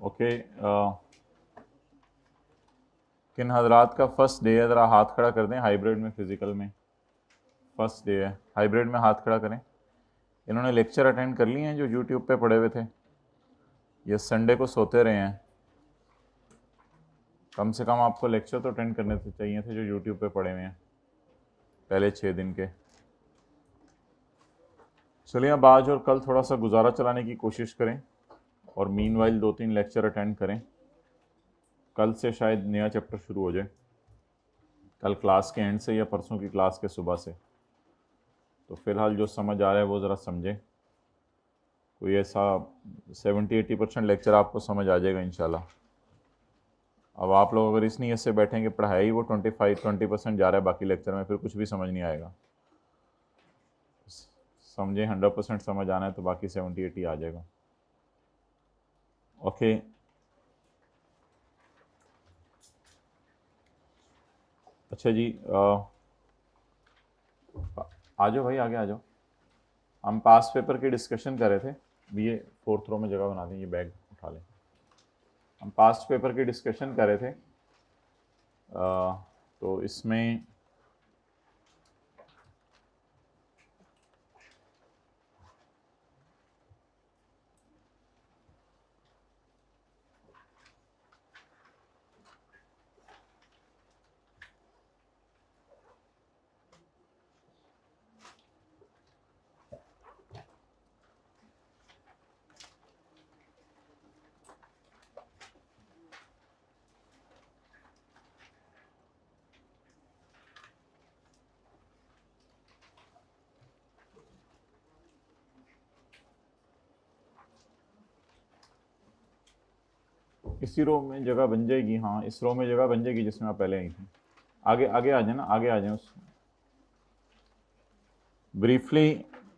Okay, किन हजरात का फर्स्ट डे है? ज़रा हाथ खड़ा कर दें। हाइब्रिड में, फिज़िकल में फर्स्ट डे है। हाइब्रिड में हाथ खड़ा करें। इन्होंने लेक्चर अटेंड कर लिए हैं जो यूट्यूब पे पढ़े हुए थे? ये संडे को सोते रहे हैं? कम से कम आपको लेक्चर तो अटेंड करने चाहिए थे जो यूट्यूब पे पढ़े हुए हैं पहले 6 दिन के। चलिए अब आज और कल थोड़ा सा गुजारा चलाने की कोशिश करें और मीनवाइल 2-3 लेक्चर अटेंड करें। कल से शायद नया चैप्टर शुरू हो जाए, कल क्लास के एंड से या परसों की क्लास के सुबह से। तो फ़िलहाल जो समझ आ रहा है वो ज़रा समझें। कोई ऐसा 70-80% लेक्चर आपको समझ आ जाएगा इंशाल्लाह। अब आप लोग अगर इस नीयत से बैठेंगे पढ़ाई वो 25-20% जा रहा है बाकी लेक्चर में, फिर कुछ भी समझ नहीं आएगा। समझें, 100% समझ आना है तो बाकी 70-80 आ जाएगा। ओके, अच्छा जी, आ जाओ भाई, आगे आ जाओ। हम पास पेपर की डिस्कशन कर रहे थे। ये 4th रो में जगह बना दें, ये बैग उठा लें। हम पास्ट पेपर की डिस्कशन कर रहे थे। तो इसमें इसी रो में जगह बन जाएगी। हाँ, इस रो में जगह बन जाएगी जिसमें आप पहले आई थी। आगे आगे आ जाए ना, आगे आ जाए। उस ब्रीफली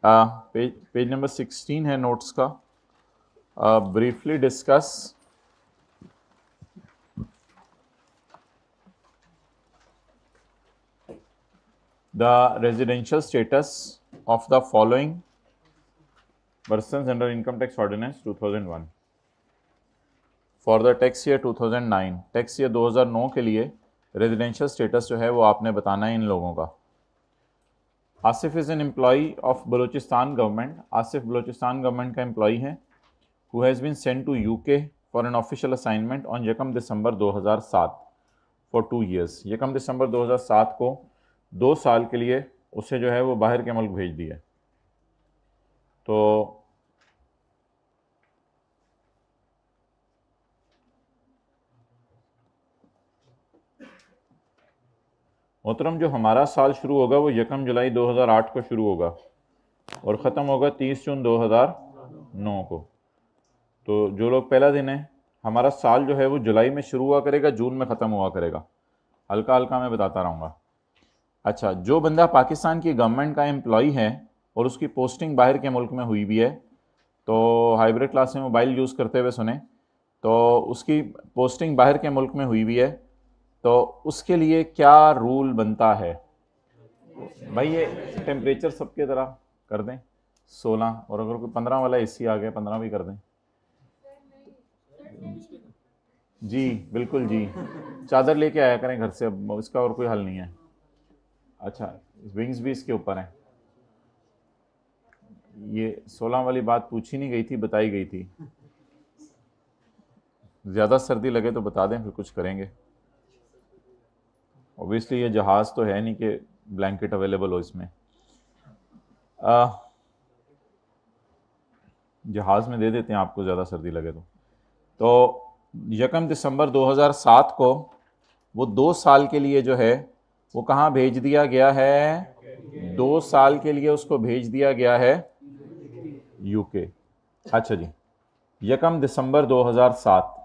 पेज नंबर 16 है नोट्स का। Briefly discuss the residential status of the following persons under income tax ordinance 2001 for the tax year 2009। Tax year 2009 के लिए रेजिडेंशियल स्टेटस जो है वो आपने बताना है इन लोगों का। Asif is an employee of Balochistan government. Asif Balochistan government का एम्प्लॉई है। Who has been sent to UK for an official assignment on 1 December 2007 for 2 years. 1 दिसंबर 2007 को 2 साल के लिए उसे जो है वो बाहर के मुल्क भेज दिया। तो मोहतरम, जो हमारा साल शुरू होगा वो 1 जुलाई 2008 को शुरू होगा और ख़त्म होगा 30 जून 2009 को। तो जो लोग पहला दिन है, हमारा साल जो है वो जुलाई में शुरू हुआ करेगा, जून में ख़त्म हुआ करेगा। हल्का हल्का मैं बताता रहूँगा। अच्छा, जो बंदा पाकिस्तान की गवर्नमेंट का एम्प्लॉई है और उसकी पोस्टिंग बाहर के मुल्क में हुई भी है, तो हाइब्रिड क्लास में मोबाइल यूज़ करते हुए सुने, तो उसकी पोस्टिंग बाहर के मुल्क में हुई भी है तो उसके लिए क्या रूल बनता है? भाई ये टेम्परेचर सबके तरह कर दें 16, और अगर कोई 15 वाला एसी आ गया 15 भी कर दें। जी बिल्कुल जी, चादर लेके आया करें घर से, अब इसका और कोई हल नहीं है। अच्छा, विंग्स भी इसके ऊपर हैं। ये 16 वाली बात पूछी नहीं गई थी, बताई गई थी। ज़्यादा सर्दी लगे तो बता दें, फिर कुछ करेंगे। ऑब्वियसली ये जहाज़ तो है नहीं कि ब्लैंकेट अवेलेबल हो इसमें। जहाज़ में दे देते हैं आपको ज़्यादा सर्दी लगे तो 1 दिसंबर 2007 को वो 2 साल के लिए जो है वो कहाँ भेज दिया गया है? 2 साल के लिए उसको भेज दिया गया है यूके। अच्छा जी, 1 दिसंबर 2007,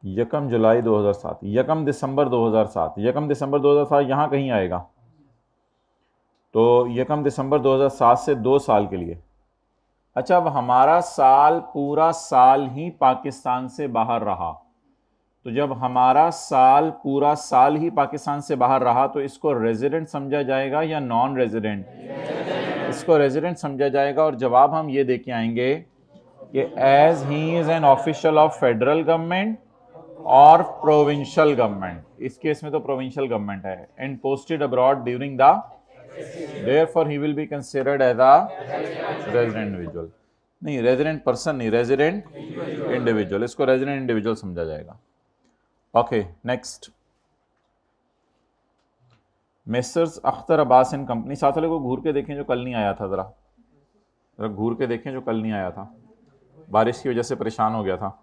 1 जुलाई 2007, 1 दिसंबर 2007, 1 दिसंबर 2007 यहाँ कहीं आएगा। तो 1 दिसंबर 2007 से 2 साल के लिए। अच्छा, अब हमारा साल पूरा साल ही पाकिस्तान से बाहर रहा, तो जब हमारा साल पूरा साल ही पाकिस्तान से बाहर रहा तो इसको रेजिडेंट समझा जाएगा या नॉन रेजिडेंट? इसको रेजिडेंट समझा जाएगा। और जवाब हम ये दे के आएंगे कि as he is an official of federal government और प्रोविंशियल गवर्नमेंट, इस केस में तो प्रोविंशियल गवर्नमेंट है, and posted abroad during the, therefore he will be considered as a resident individual, नहीं रेजिडेंट पर्सन नहीं, रेजिडेंट इंडिविजुअल, इसको resident individual समझा जाएगा। Okay next, messrs Akhtar Abbas and company, साथ वाले को घूर के देखें जो कल नहीं आया था, जरा घूर के देखें जो कल नहीं आया था, बारिश की वजह से परेशान हो गया था।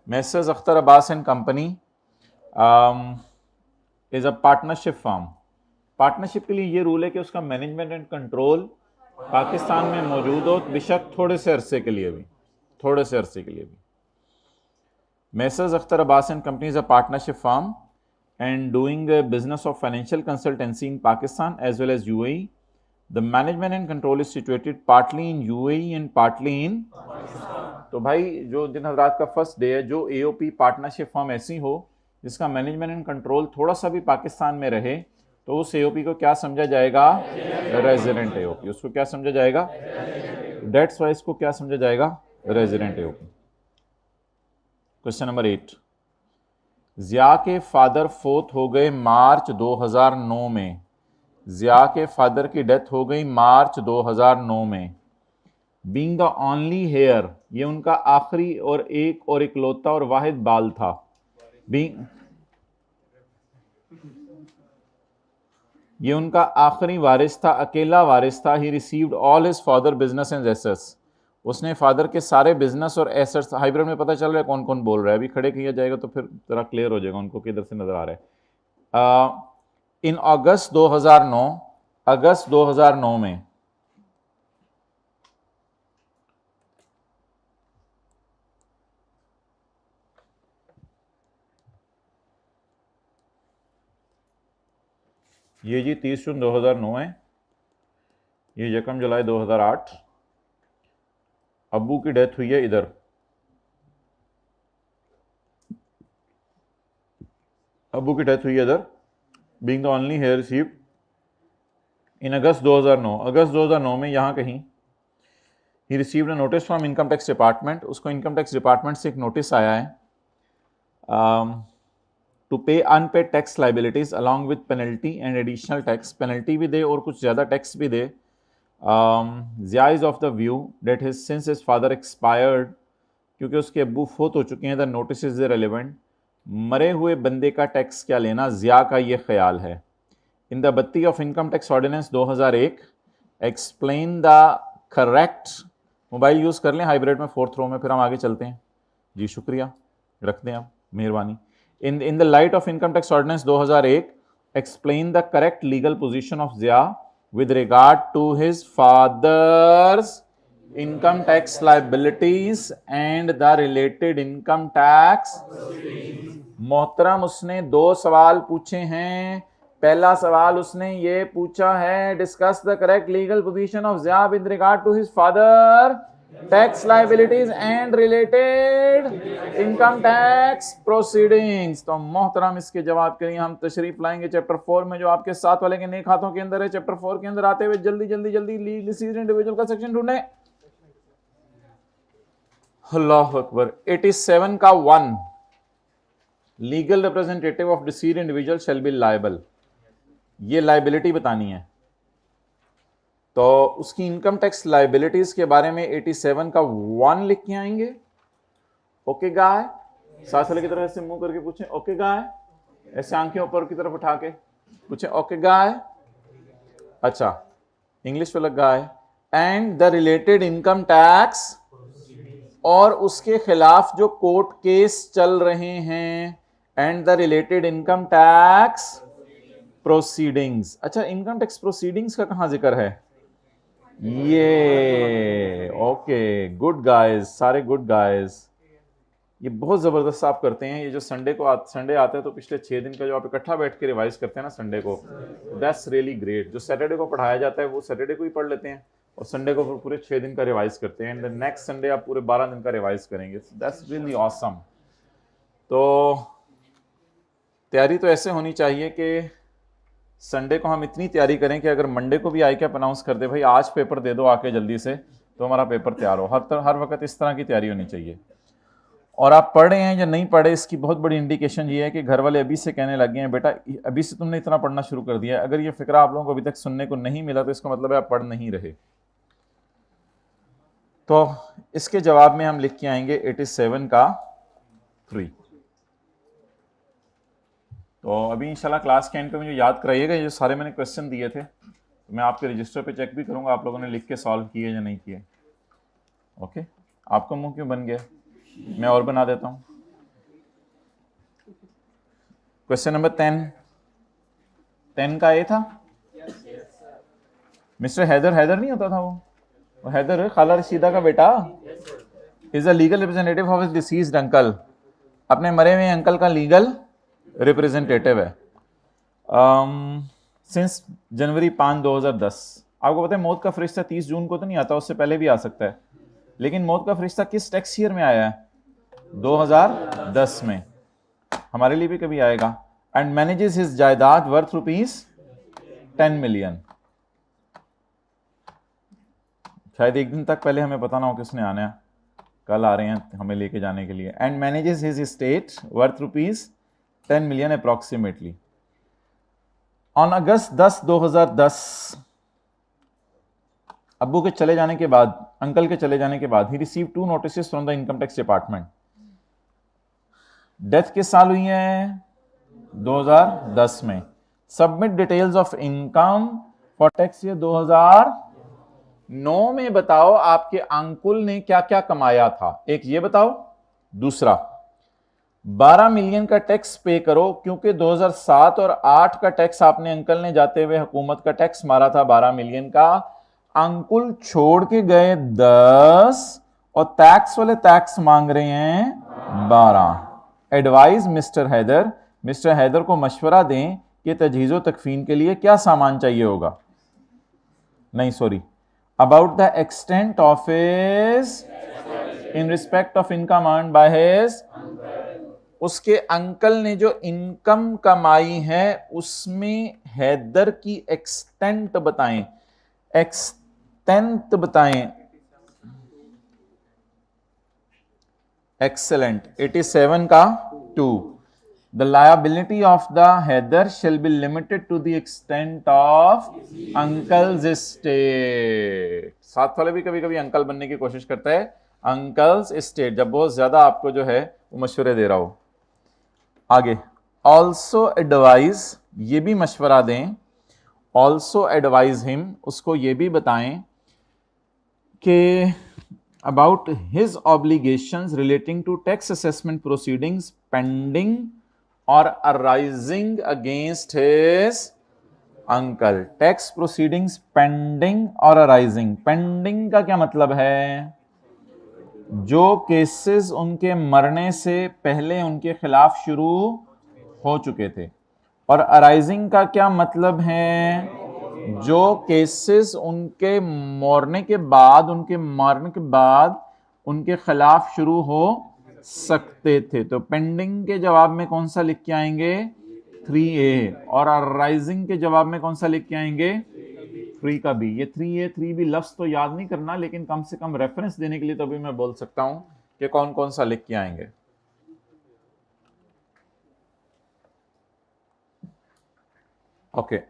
Messrs Akhtar Abbas and company is a partnership firm. Partnership के लिए ये रूल है कि उसका मैनेजमेंट एंड कंट्रोल पाकिस्तान में मौजूद हो, बेशक थोड़े से अरसे के लिए भी, थोड़े से अरसे के लिए भी। Messrs Akhtar Abbas and company is a partnership firm and doing a business of financial consultancy in Pakistan as well as UAE. The management and control is situated partly in UAE and partly in तो भाई जो दिन हजरात का first day है, जो AOP partnership firm ऐसी हो जिसका मैनेजमेंट एंड कंट्रोल थोड़ा सा भी पाकिस्तान में रहे, तो उस AOP को क्या समझा जाएगा? Resident AOP। उसको क्या समझा जाएगा? डेट्स वाइज को क्या समझा जाएगा? Resident AOP। क्वेश्चन नंबर 8, जिया के फादर फोत हो गए मार्च 2009 में, जिया के फादर की डेथ हो गई मार्च 2009 में। बीइंग द ओनली हेयर, ये उनका आखिरी और इकलौता और वाहिद बाल था। बीइंग, ये उनका आखिरी वारिस था, अकेला वारिस था। He received all his father business and assets, उसने फादर के सारे बिजनेस और एसेट्स, हाइब्रिड में पता चल रहा है कौन कौन बोल रहा है, अभी खड़े किया जाएगा तो फिर जरा क्लियर हो जाएगा उनको किधर से नजर आ रहा है। इन अगस्त 2009, अगस्त 2009 में ये जी 30 जून 2009 है, ये 1 जुलाई 2008, अब्बू की डेथ हुई है इधर, अब्बू की डेथ हुई है इधर। Being the only heir received in August 2009, August 2009 में यहाँ कहीं, he received a notice from income tax department, उसको इनकम टैक्स डिपार्टमेंट से एक नोटिस आया है to pay unpaid tax liabilities along with penalty and additional tax, penalty भी दे और कुछ ज़्यादा टैक्स भी दे। Zia is of the view that his since his father expired, क्योंकि उसके अब्बू फोत हो चुके हैं, द नोटिस इज रेलिवेंट, मरे हुए बंदे का टैक्स क्या लेना, जिया का ये ख्याल है। इन द बत्ती of income tax ordinance 2001 explain the correct, mobile use कर लें हाइब्रिड में 4th रो में, फिर हम आगे चलते हैं जी, शुक्रिया, रख दें आप, मेहरबानी। In the light of income tax ordinance 2001 explain the correct legal position of Zia with regard to his father's income tax liabilities and the related income tax। मोहतरम, उसने 2 सवाल पूछे हैं। पहला सवाल उसने ये पूछा है, discuss the correct legal position of Zia with regard to his father tax liabilities and related income tax proceedings. तो मोहतरम इसके जवाब के लिए हम तशरीफ लाएंगे चैप्टर 4 में, जो आपके साथ वाले के नेक हाथों के अंदर है। चैप्टर 4 के अंदर आते हुए जल्दी जल्दी जल्दी डिसीज्ड इंडिविजुअल का सेक्शन ढूंढे। अल्लाह अकबर। 87 का 1, legal representative of deceased individual shell be liable, ये लायबिलिटी बतानी है। तो उसकी इनकम टैक्स लाइबिलिटीज के बारे में 87 का 1 लिख के आएंगे। ओके गाय, साथ वाले की तरफ ऐसे मुंह करके पूछें ओके गाय, ऐसे आंखें ऊपर की तरफ उठा के पूछें ओके गाय। अच्छा, इंग्लिश पे लग गया है। And the related income tax, और उसके खिलाफ जो कोर्ट केस चल रहे हैं, and the related income tax proceedings. अच्छा, इनकम टैक्स प्रोसीडिंग्स का कहां जिक्र है? ये ओके, गुड गाइस, सारे गुड गाइस, ये बहुत ज़बरदस्त आप करते हैं। ये जो संडे आता है तो पिछले 6 दिन का जो आप इकट्ठा बैठ के रिवाइज करते हैं ना संडे को, दैट्स रियली ग्रेट। जो सैटरडे को पढ़ाया जाता है वो सैटरडे को ही पढ़ लेते हैं और संडे को पूरे 6 दिन का रिवाइज करते हैं, एंड नेक्स्ट संडे आप पूरे 12 दिन का रिवाइज करेंगे। That's really awesome. तो तैयारी तो ऐसे होनी चाहिए कि संडे को हम इतनी तैयारी करें कि अगर मंडे को भी आई कैप अनाउंस कर दे, भाई आज पेपर दे दो आके जल्दी से, तो हमारा पेपर तैयार हो। हर वक्त इस तरह की तैयारी होनी चाहिए। और आप पढ़ रहे हैं या नहीं पढ़े, इसकी बहुत बड़ी इंडिकेशन ये है कि घर वाले अभी से कहने लगे हैं, बेटा अभी से तुमने इतना पढ़ना शुरू कर दिया है। अगर ये फिक्रा आप लोगों को अभी तक सुनने को नहीं मिला तो इसका मतलब है आप पढ़ नहीं रहे। तो इसके जवाब में हम लिख के आएंगे 87 का 3। तो अभी इंशाल्लाह क्लास के एंड पे मुझे याद कराइएगा, ये जो सारे मैंने क्वेश्चन दिए थे तो मैं आपके रजिस्टर पे चेक भी करूंगा आप लोगों ने लिख के सॉल्व किए या नहीं किए। ओके, आपका मुंह क्यों बन गया? मैं और बना देता हूं। क्वेश्चन नंबर 10 का ए था। मिस्टर हैदर नहीं होता था वो हैदर खाला रशीदा का बेटा is a legal representative of his deceased uncle. अपने मरे हुए अंकल का लीगल रिप्रेजेंटेटिव है सिंस जनवरी 5, 2010। आपको पता है मौत का फरिश्ता 30 जून को तो नहीं आता, उससे पहले भी आ सकता है, लेकिन मौत का फरिश्ता किस टैक्स ईयर में आया है? 2010 में। हमारे लिए भी कभी आएगा। एंड मैनेजेस हिज जायदाद वर्थ ₹10 मिलियन। शायद एक दिन तक पहले हमें पता ना हो किसने आना है, कल आ रहे हैं हमें लेके जाने के लिए। And manages his estate worth ₹10 million approximately. On August 10, 2010 अब्बू के चले जाने के बाद, अंकल के चले जाने के बाद, he receive 2 notice from the income tax department. Death किस साल हुई है? 2010 में। Submit details of income for tax year 2009 में। बताओ आपके अंकुल ने क्या क्या कमाया था, एक ये बताओ। दूसरा 12 मिलियन का टैक्स पे करो, क्योंकि 2007 और 8 का टैक्स आपने अंकल ने जाते हुए हुकूमत का टैक्स मारा था 12 मिलियन का। अंकुल छोड़ के गए 10 और टैक्स वाले टैक्स मांग रहे हैं 12। एडवाइज मिस्टर हैदर को मशवरा दें कि तजहीज़ो तकफीन के लिए क्या सामान चाहिए होगा। नहीं sorry, about the extent of his in respect of income earned by his. उसके अंकल ने जो इनकम कमाई है उसमें हैदर की एक्सटेंट बताएं, एक्सटेंट बताएं। एक्सेलेंट। 87 का 2। The liability of the Heather shall be limited to the extent of uncle's estate। साथ वाले भी कभी कभी अंकल बनने की कोशिश करता है, uncle's estate, जब बहुत ज्यादा आपको जो है वो मशवरे दे रहा हो। आगे also advise, ये भी मशवरा दें, also advise him, उसको ये भी बताएं कि about his obligations relating to tax assessment proceedings pending or arising against his uncle। tax proceedings pending और arising। pending का क्या मतलब है? जो केसेस उनके मरने से पहले उनके खिलाफ शुरू हो चुके थे। और अराइजिंग का क्या मतलब है? जो केसेस उनके मरने के बाद उनके खिलाफ शुरू हो सकते थे। तो पेंडिंग के जवाब में कौन सा लिख के आएंगे? 3A। और अराइजिंग के जवाब में कौन सा लिख के आएंगे? 3 का B। ये 3A 3B लफ्ज तो याद नहीं करना, लेकिन कम से कम रेफरेंस देने के लिए तो भी मैं बोल सकता हूं कि कौन कौन सा लिख के आएंगे। ओके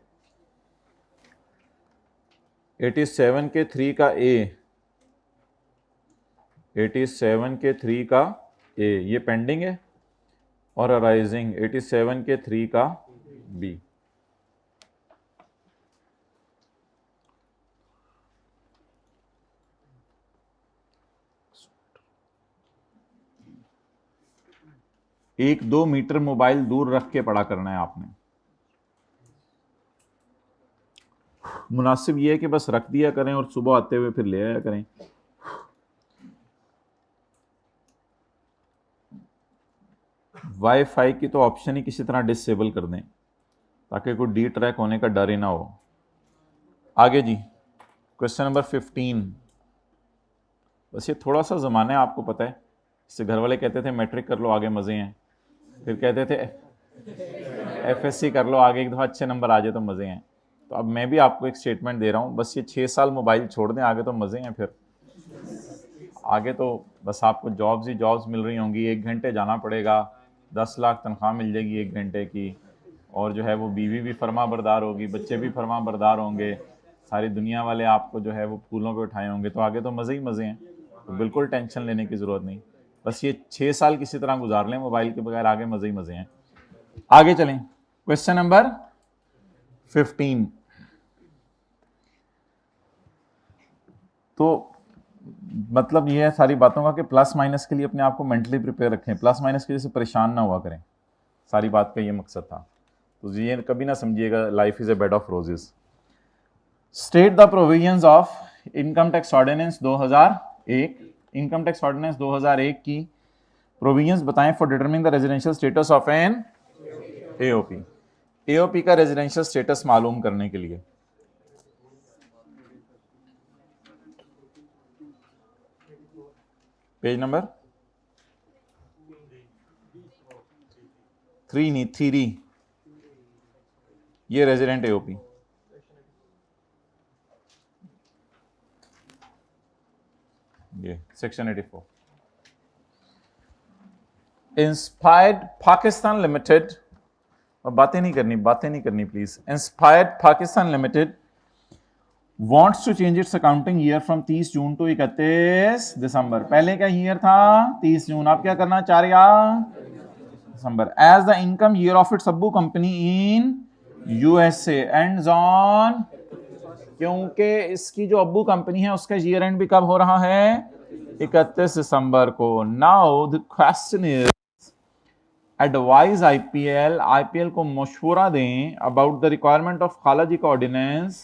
87 के 3 का A, 87 के 3 का A ये पेंडिंग है, और अराइजिंग 87 के 3 का B। एक 2 मीटर मोबाइल दूर रख के पढ़ा करना है आपने। मुनासिब ये है कि बस रख दिया करें और सुबह आते हुए फिर ले आया करें। वाईफाई की तो ऑप्शन ही किसी तरह डिसेबल कर दें ताकि कोई डी ट्रैक होने का डर ही ना हो। आगे जी क्वेश्चन नंबर 15। बस ये थोड़ा सा ज़माना है, आपको पता है। इससे घर वाले कहते थे मैट्रिक कर लो आगे मज़े हैं, फिर कहते थे एफएससी कर लो आगे एक दफ़ा अच्छे नंबर आ जाए तो मज़े हैं। तो अब मैं भी आपको एक स्टेटमेंट दे रहा हूँ, बस ये 6 साल मोबाइल छोड़ दें, आगे तो मज़े हैं फिर। आगे तो बस आपको जॉब्स ही जॉब्स मिल रही होंगी, 1 घंटे जाना पड़ेगा, 10 लाख तनख्वाह मिल जाएगी 1 घंटे की, और जो है वो बीवी भी फर्मा बरदार होगी, बच्चे भी फर्मा बरदार होंगे, सारी दुनिया वाले आपको जो है वो फूलों पे उठाए होंगे, तो आगे तो मज़े ही मज़े हैं, तो बिल्कुल टेंशन लेने की ज़रूरत नहीं। बस ये 6 साल किसी तरह गुजार लें मोबाइल के बगैर, आगे मज़े ही मज़े हैं। आगे चलें, क्वेश्चन नंबर 15। तो मतलब ये है सारी बातों का कि प्लस माइनस के लिए अपने आप को मेंटली प्रिपेयर रखें, प्लस माइनस की वजह से परेशान ना हुआ करें, सारी बात का ये मकसद था। तो ये कभी ना समझिएगा life is a bed of roses. State the provisions of income tax ordinance 2001, income tax ordinance 2001 की प्रोविजंस बताएं for determining the residential status of an AOP. AOP का रेजिडेंशियल स्टेटस मालूम करने के लिए पेज नंबर 3 नहीं 3, ये रेजिडेंट एओपी। ये सेक्शन 84, इंस्पायर्ड पाकिस्तान लिमिटेड, और बातें नहीं करनी please. Inspired Pakistan limited wants to change its accounting year from 30 June to 31 December. पहले का ईयर था 30 जून, आप क्या करना चाह रहे दिसंबर। As the income year of its Abbu company in USA ends on, क्योंकि इसकी जो अब्बू कंपनी है उसका ईयर एंड भी कब हो रहा है 31 दिसंबर को। Now the question is advise IPL को मशवरा दें अबाउट द रिक्वायरमेंट ऑफ खालाजी का ordinance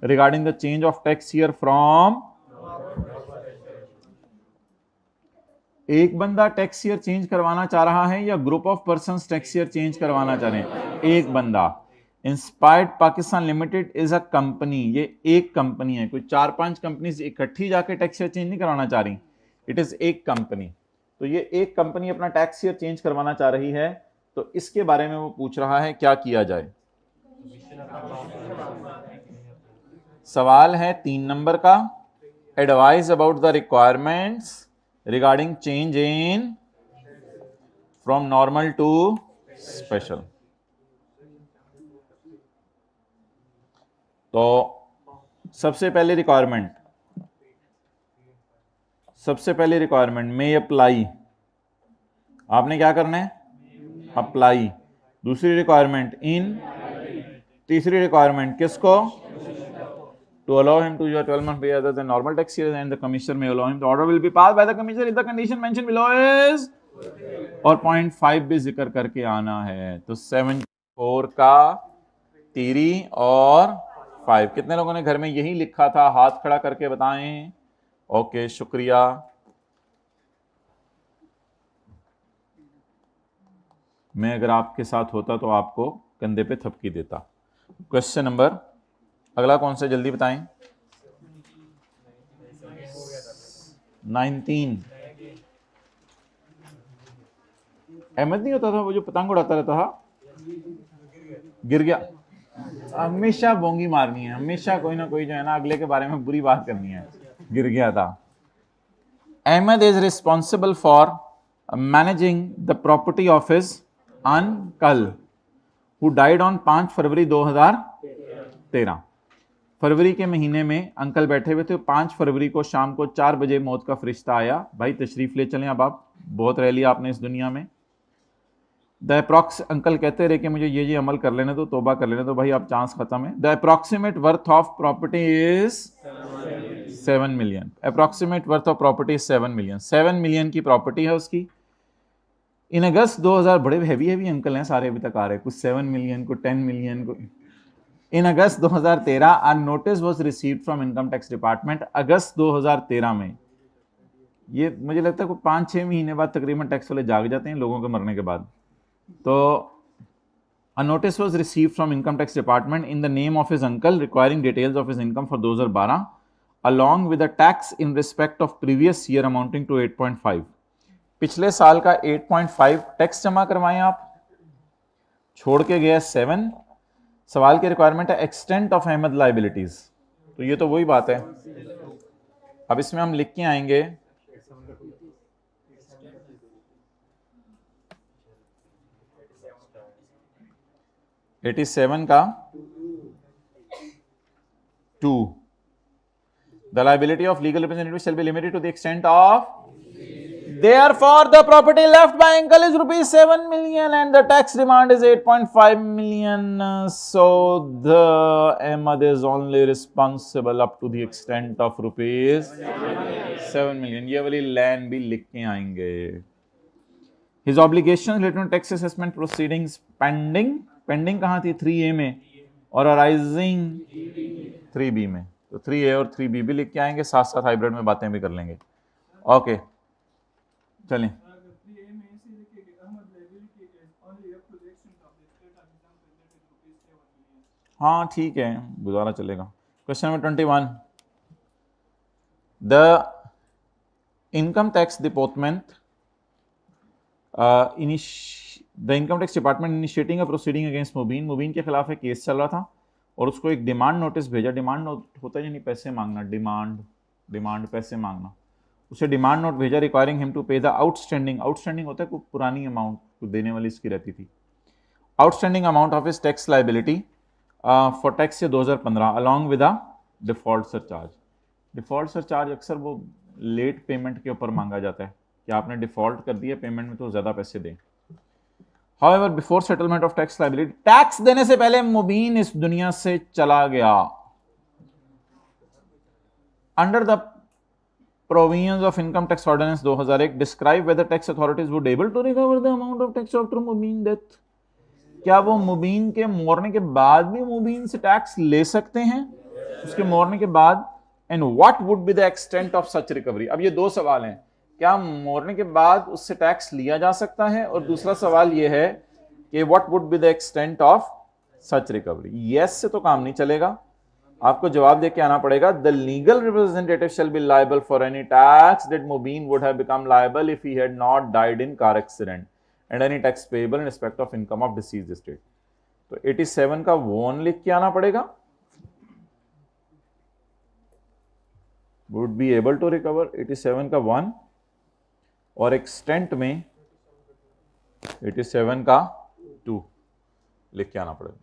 regarding the change of tax year from, एक बंदा टैक्स ईयर चेंज करवाना चाह रहा है या group of persons tax year change करवाना चाह रहे हैं? एक बंदा। Inspired Pakistan limited is a company, ये एक कंपनी है, कोई 4-5 कंपनीज इकट्ठी जाके टैक्स ईयर चेंज नहीं करवाना चाह रही, इट इज एक कंपनी। तो ये एक कंपनी अपना टैक्स ईयर चेंज करवाना चाह रही है, तो इसके बारे में वो पूछ रहा है क्या किया जाए। सवाल है 3 नंबर का, advise about the requirements regarding change in from normal to special. तो सबसे पहले रिक्वायरमेंट में अप्लाई, आपने क्या करना है अप्लाई। दूसरी रिक्वायरमेंट इन, तीसरी रिक्वायरमेंट किसको, to allow him to use 12 month pay other than normal tax year, and the commissioner may allow him, the order will be passed by the commissioner if the condition mentioned below is, और 0.5 भी जिक्र करके आना है। तो 74 का 3 और 5, कितने लोगों ने घर में यही लिखा था, हाथ खड़ा करके बताएं। ओके शुक्रिया। मैं अगर आपके साथ होता तो आपको कंधे पे थपकी देता। क्वेश्चन नंबर अगला कौन सा जल्दी बताएं। 19। अहमद नहीं होता था वो जो पतंग उड़ाता रहता था, गिर गया। हमेशा बोंगी मारनी है, हमेशा कोई ना कोई जो है ना अगले के बारे में बुरी बात करनी है। गिर गया था। Ahmad is responsible for managing the property of his uncle who died on 5 February 2013। फरवरी के महीने में अंकल बैठे हुए थे, 5 फरवरी को शाम को 4 बजे मौत का फरिश्ता आया, भाई तशरीफ ले चलें, अब आप बहुत रह लिया आपने इस दुनिया में। द अप्रॉक्स, अंकल कहते रहे कि मुझे ये अमल कर लेने दो, तोबा कर लेने दो, भाई अब चांस खत्म है। The approximate worth of property is 7 million. Approximate worth of property is 7 million. 7 million की प्रॉपर्टी है उसकी। इन अगस्त 2000, बड़े हैवी अंकल हैं सारे अभी तक आ रहे, कुछ 7 मिलियन को 10 मिलियन को। In August 2013 a notice was received from income tax department. अगस्त 2013 में, ये मुझे लगता है कोई 5-6 महीने बाद तकरीबन टैक्स वाले जाग जाते हैं लोगों के मरने के बाद। तो अ notice was received from income tax department in the name of his uncle requiring details of his income for 2012 along with a tax in respect of previous year amounting to 8.5। पिछले साल का 8.5 टैक्स जमा करवाएं आप, छोड़ के गया 7। सवाल की रिक्वायरमेंट है एक्सटेंट ऑफ अहमद लाइबिलिटीज, तो ये तो वही बात है। अब इसमें हम लिख के आएंगे 87 का 2. The liability of legal representative shall be limited to the extent of, therefore the property left by uncle is rupees 7 million and the tax demand is 8.5 million. So the Ahmad is only responsible up to the extent of rupees 7 million. ये वाली land भी लिख के आएंगे. His obligations related to tax assessment proceedings pending कहाँ थी? 3A में और arising 3B में. तो 3A और 3B भी लिख के आएंगे, साथ साथ हाइब्रिड में बातें भी कर लेंगे. ओके चलें. हाँ ठीक है, गुजारा चलेगा. Question number 21. The income tax department the income tax department initiating a proceeding against Mubeen. Mubeen के खिलाफ एक केस चल रहा था और उसको एक डिमांड नोटिस भेजा. डिमांड नोट होता है यानी पैसे मांगना, डिमांड पैसे मांगना. उसे डिमांड नोट भेजा रिक्वायरिंग हिम टू पे द आउटस्टैंडिंग होता है कोई पुरानी अमाउंट को देने वाली इसकी रहती थी. Outstanding amount of his tax liability for tax 2015 along with a default surcharge. Default surcharge अक्सर वो लेट पेमेंट के ऊपर मांगा जाता है कि आपने डिफॉल्ट कर दिया पेमेंट में तो ज़्यादा पैसे दें. However, before settlement of tax liability, tax देने से पहले मुबीन इस दुनिया से चला गया. Under the provisions of Income Tax Ordinance 2001, describe whether tax authorities would able to recover the amount of tax after Mubeen death. क्या वो मुबीन के मरने के बाद भी मुबीन से टैक्स ले सकते हैं? उसके मरने के बाद. And what would be the extent of such recovery? अब ये दो सवाल हैं. क्या मरने के बाद उससे टैक्स लिया जा सकता है, और दूसरा सवाल यह है कि what would be the extent of such recovery. Yes से तो काम नहीं चलेगा, आपको जवाब दे के आना पड़ेगा. The legal representative shall be liable for any tax that Mubeen would have become liable if he had not died in car accident and any tax payable in respect of income of deceased estate. तो 87 का 1 लिख के आना पड़ेगा. Would be able to recover 87 का 1 और extent में 87 का 2 लिख के आना पड़ेगा.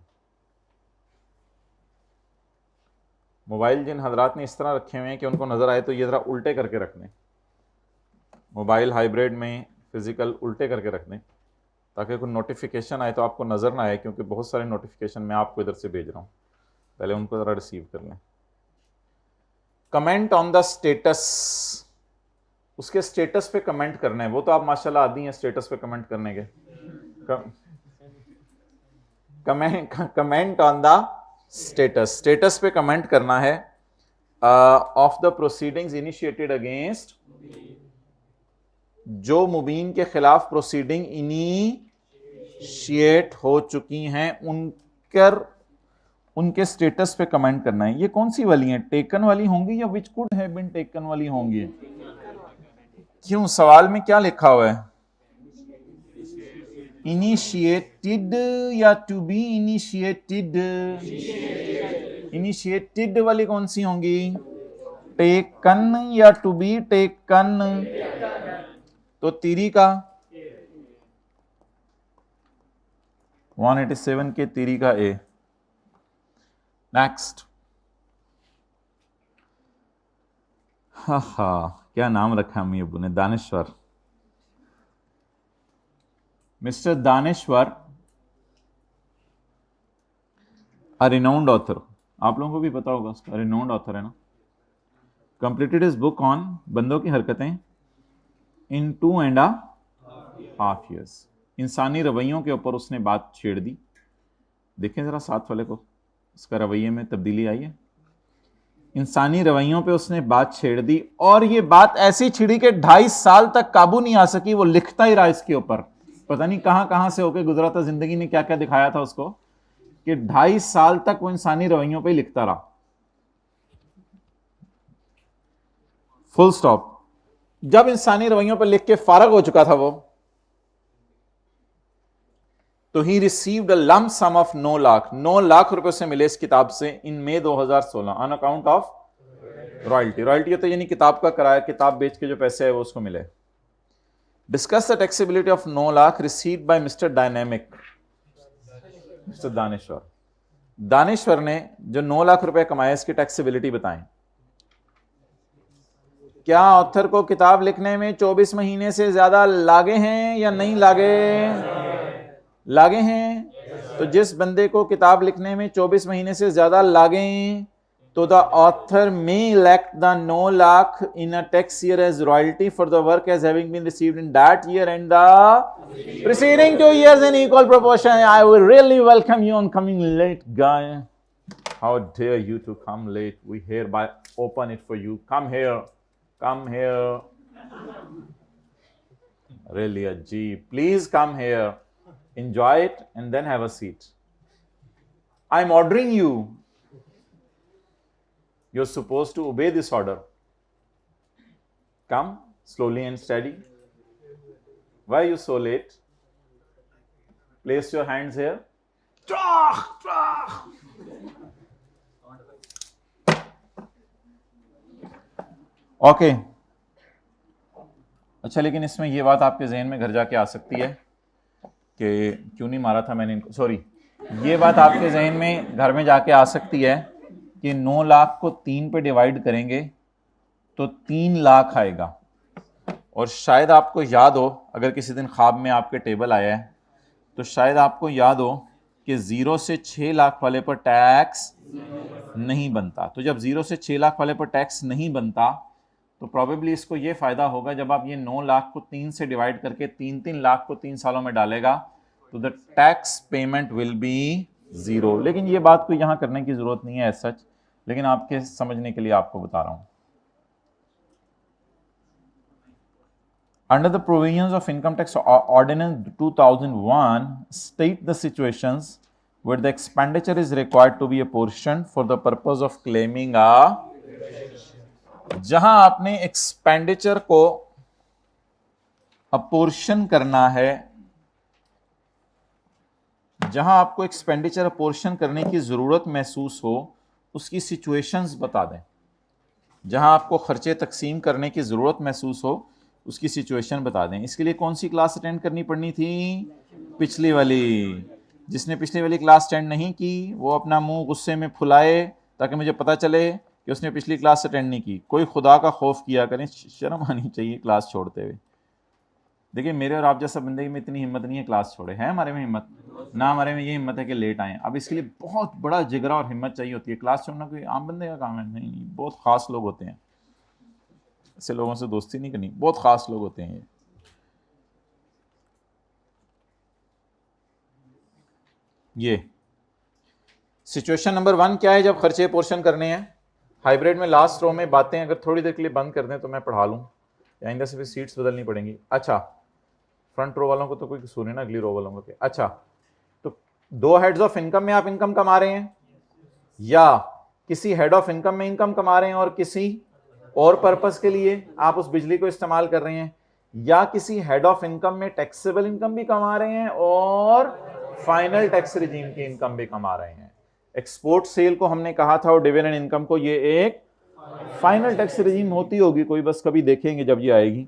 मोबाइल जिन हजरात ने इस तरह रखे हुए हैं कि उनको नजर आए तो ये जरा उल्टे करके रख दें. मोबाइल हाइब्रिड में फिजिकल उल्टे करके रख दें ताकि कोई नोटिफिकेशन आए तो आपको नजर ना आए, क्योंकि बहुत सारे नोटिफिकेशन मैं आपको इधर से भेज रहा हूं, पहले उनको जरा रिसीव कर लें. Comment on the status. उसके स्टेटस पे कमेंट करना है. वो तो आप माशाल्लाह आदी हैं स्टेटस पे कमेंट करने के. कमेंट ऑन द स्टेटस पे कमेंट करना है of the proceedings initiated against, जो मुबीन के खिलाफ प्रोसीडिंग इनिशिएट हो चुकी हैं उनके स्टेटस पे कमेंट करना है. ये कौन सी वाली हैं? टेकन वाली होंगी या which could have been taken वाली होंगी? क्यों, सवाल में क्या लिखा हुआ है? इनिशिएटेड या टू बी इनिशिएटेड? इनिशिएटेड वाली कौन सी होंगी? टेकन या टू बी टेकन? तो तीरी का 187 के तीरी का ए. नेक्स्ट. हा क्या नाम रखा अम्मी अब्बू ने? दानेश्वर. मिस्टर दानेश्वर, अ रिनाउंड ऑथर. आप लोगों को भी पता होगा उसका, रिनाउंड ऑथर है ना. कंप्लीटेड हिज बुक ऑन बंदों की हरकतें इन 2.5 years. इंसानी रवैयों के ऊपर उसने बात छेड़ दी. देखें जरा साथ वाले को, उसका रवैये में तब्दीली आई है. इंसानी रवैयों पे उसने बात छेड़ दी और ये बात ऐसी छिड़ी कि 2.5 साल तक काबू नहीं आ सकी. वो लिखता ही रहा इसके ऊपर, पता नहीं कहां से होके गुजरा था, जिंदगी ने क्या क्या दिखाया था उसको कि 2.5 साल तक वो इंसानी रवैयों पे लिखता रहा. Full stop. जब इंसानी रवैयों पर लिख के फारग हो चुका था वो, तो he received a lump sum of 9 lakh रुपए से मिले इस किताब से in May 2016 on account of royalty. Royalty तो यानी किताब का किराया, किताब बेच के जो पैसे है वो उसको मिले. Discuss the taxability of 9 lakh received by mister dynamic. Mister Daneshwar, Daneshwar ने जो 9 लाख रुपए कमाए इसकी टैक्सेबिलिटी बताएं। क्या ऑथर को किताब लिखने में 24 महीने से ज्यादा लागे हैं या नहीं लागे? लागे हैं। तो जिस बंदे को किताब लिखने में 24 महीने से ज्यादा लागे तो the author may elect the 9 lakh in a tax year as royalty for the work as having been received in that year and the preceding 2 years in equal proportion. I will really welcome you on coming late, guy. How dare you to come late? We hereby open it for you. Come here. Come here. Really a G. Please come here. Enjoy it and then have a seat. I'm ordering you. You're supposed to obey this order. Come slowly and steady. Why are you so late? Place your hands here. Okay अच्छा, लेकिन इसमें यह बात आपके जहन में घर जाके आ सकती है कि क्यों नहीं मारा था मैंने इनको, सॉरी, ये बात आपके जहन में घर में जाके आ सकती है कि 9 लाख को 3 पे डिवाइड करेंगे तो 3 लाख आएगा। और शायद आपको याद हो, अगर किसी दिन ख्वाब में आपके टेबल आया है तो शायद आपको याद हो कि 0 से 6 लाख वाले पर टैक्स नहीं बनता। तो जब 0 से 6 लाख वाले पर टैक्स नहीं बनता तो प्रॉबेबली इसको ये फ़ायदा होगा, जब आप ये 9 लाख को 3 से डिवाइड करके 3-3 लाख को 3 सालों में डालेगा तो the tax payment will be 0। लेकिन ये बात को यहाँ करने की ज़रूरत नहीं है एज सच, लेकिन आपके समझने के लिए आपको बता रहा हूँ। Under the provisions of Income Tax Ordinance 2001, state the situations where the expenditure is required to be apportioned for the purpose of claiming a, जहां आपने एक्सपेंडिचर को अपोर्शन करना है, जहां आपको एक्सपेंडिचर अपोर्शन करने की जरूरत महसूस हो उसकी सिचुएशंस बता दें। जहां आपको खर्चे तकसीम करने की जरूरत महसूस हो उसकी सिचुएशन बता दें। इसके लिए कौन सी क्लास अटेंड करनी पड़नी थी? पिछली वाली। जिसने पिछली वाली क्लास अटेंड नहीं की वो अपना मुंह गुस्से में फुलाए ताकि मुझे पता चले कि उसने पिछली क्लास अटेंड नहीं की। कोई खुदा का खौफ किया करें, शर्म आनी चाहिए क्लास छोड़ते हुए। देखिए मेरे और आप जैसा बंदे में इतनी हिम्मत नहीं है क्लास छोड़े, है हमारे में हिम्मत ना, हमारे में ये हिम्मत है कि लेट आए। अब इसके लिए बहुत बड़ा जिगरा और हिम्मत चाहिए होती है। क्लास छोड़ना कोई आम बंदे का काम है नहीं, बहुत ख़ास लोग होते हैं। ऐसे लोगों से दोस्ती नहीं करनी, बहुत ख़ास लोग होते हैं ये। सिचुएशन नंबर 1 क्या है जब खर्चे पोर्शन करने हैं? हाइब्रिड में लास्ट रो में बातें अगर थोड़ी देर के लिए बंद कर दें तो मैं पढ़ा लूँ, आइंदा से फिर सीट्स बदलनी पड़ेंगी। अच्छा, फ्रंट रो वालों को तो कोई कसूर नहीं ना, अगली रो वालों को। अच्छा, तो 2 हेड्स ऑफ इनकम में आप इनकम कमा रहे हैं, या किसी हेड ऑफ इनकम में इनकम कमा रहे हैं और किसी और पर्पस के लिए आप उस बिजली को इस्तेमाल कर रहे हैं, या किसी हेड ऑफ इनकम में टैक्सेबल इनकम भी कमा रहे हैं और फाइनल टैक्स रिजीम की इनकम भी कमा रहे हैं। एक्सपोर्ट सेल को हमने कहा था और डिविडेंड इनकम को ये एक फाइनल टैक्स रिजीम होती होगी कोई, बस कभी देखेंगे जब ये आएगी।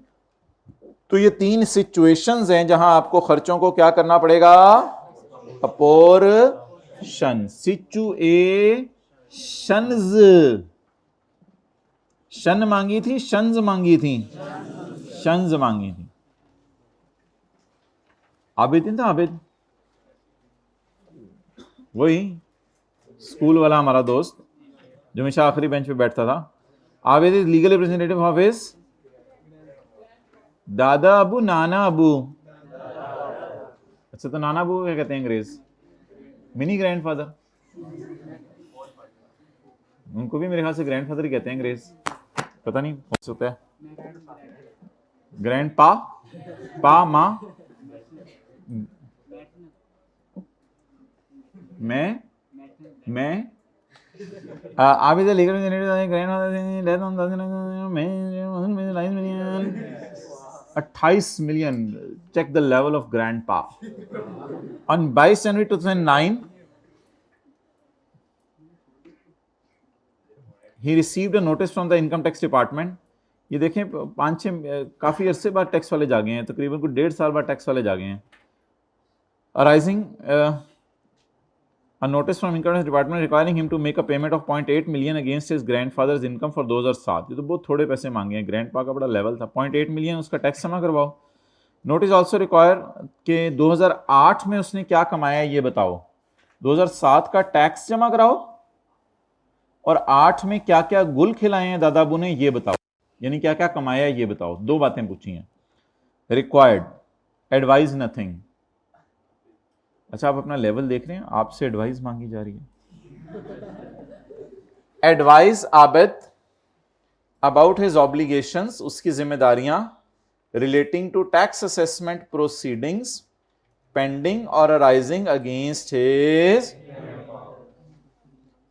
तो ये 3 सिचुएशंस हैं जहां आपको खर्चों को क्या करना पड़ेगा? अपोर्शन। सिचुएशंस, शन मांगी थी, शंस मांगी थी, शंस मांगी थी। आबिद नहीं था, आबिद वही स्कूल वाला हमारा दोस्त जो हमेशा आखिरी बेंच पे बैठता था। Abid is legal representative of his दादा अबू, नाना अबू। अच्छा, तो नाना अबू क्या कहते हैं अंग्रेज? Mini grandfather. उनको भी मेरे ख्याल से ग्रैंडफादर ही कहते हैं अंग्रेज, पता नहीं हो सकता है। ग्रैंड पा, पा माँ, मैं Abid legal grandfather 28 million. Check the level of grandpa. On 22 January 2009, he received a notice from the income tax department. ये देखें 5-6 काफ़ी अरसे बाद टैक्स वाले जागे हैं, तकरीबन कुछ 1.5 साल बाद टैक्स वाले जागे हैं। Arising A notice from income tax department requiring him to make a payment of 0.8 million against his grandfather's income for 2007. ये तो बहुत थोड़े पैसे मांगे हैं, ग्रैंडपा का बड़ा लेवल था, 0.8 मिलियन उसका टैक्स जमा करवाओ। नोटिस ऑल्सो रिक्वायर कि 2008 में उसने क्या कमाया ये बताओ, 2007 का टैक्स जमा कराओ और 8 में क्या क्या गुल खिलाए हैं दादा अबू ने ये बताओ, यानी क्या क्या कमाया है ये बताओ। दो बातें पूछी हैं। Required, advise nothing. अच्छा आप अपना लेवल देख रहे हैं, आपसे एडवाइस मांगी जा रही है। Advice Abid about his obligations, उसकी जिम्मेदारियां relating to tax assessment proceedings pending और अराइजिंग अगेंस्ट हिज।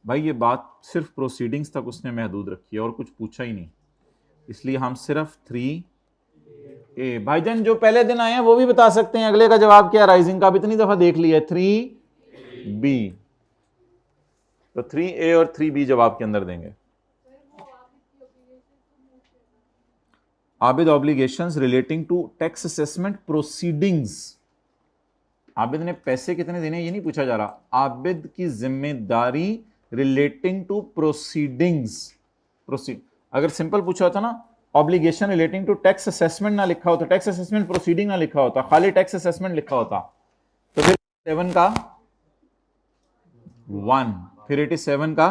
भाई ये बात सिर्फ प्रोसीडिंग्स तक उसने महदूद रखी है और कुछ पूछा ही नहीं, इसलिए हम सिर्फ 3A। भाईजान जो पहले दिन आए हैं वो भी बता सकते हैं अगले का जवाब क्या, राइजिंग का भी इतनी दफा देख लिया है। 3B, तो 3A और 3B जवाब के अंदर देंगे। Abid obligations relating to tax assessment proceedings, Abid ने पैसे कितने देने ये नहीं पूछा जा रहा, आबिद की जिम्मेदारी रिलेटिंग टू प्रोसीडिंग्स। अगर सिंपल पूछा होता ना obligation relating to tax assessment ना लिखा होता, टैक्स असेसमेंट प्रोसीडिंग ना लिखा होता, खाली टैक्स असेसमेंट लिखा होता, तो फिर 7 का 1, फिर 87 का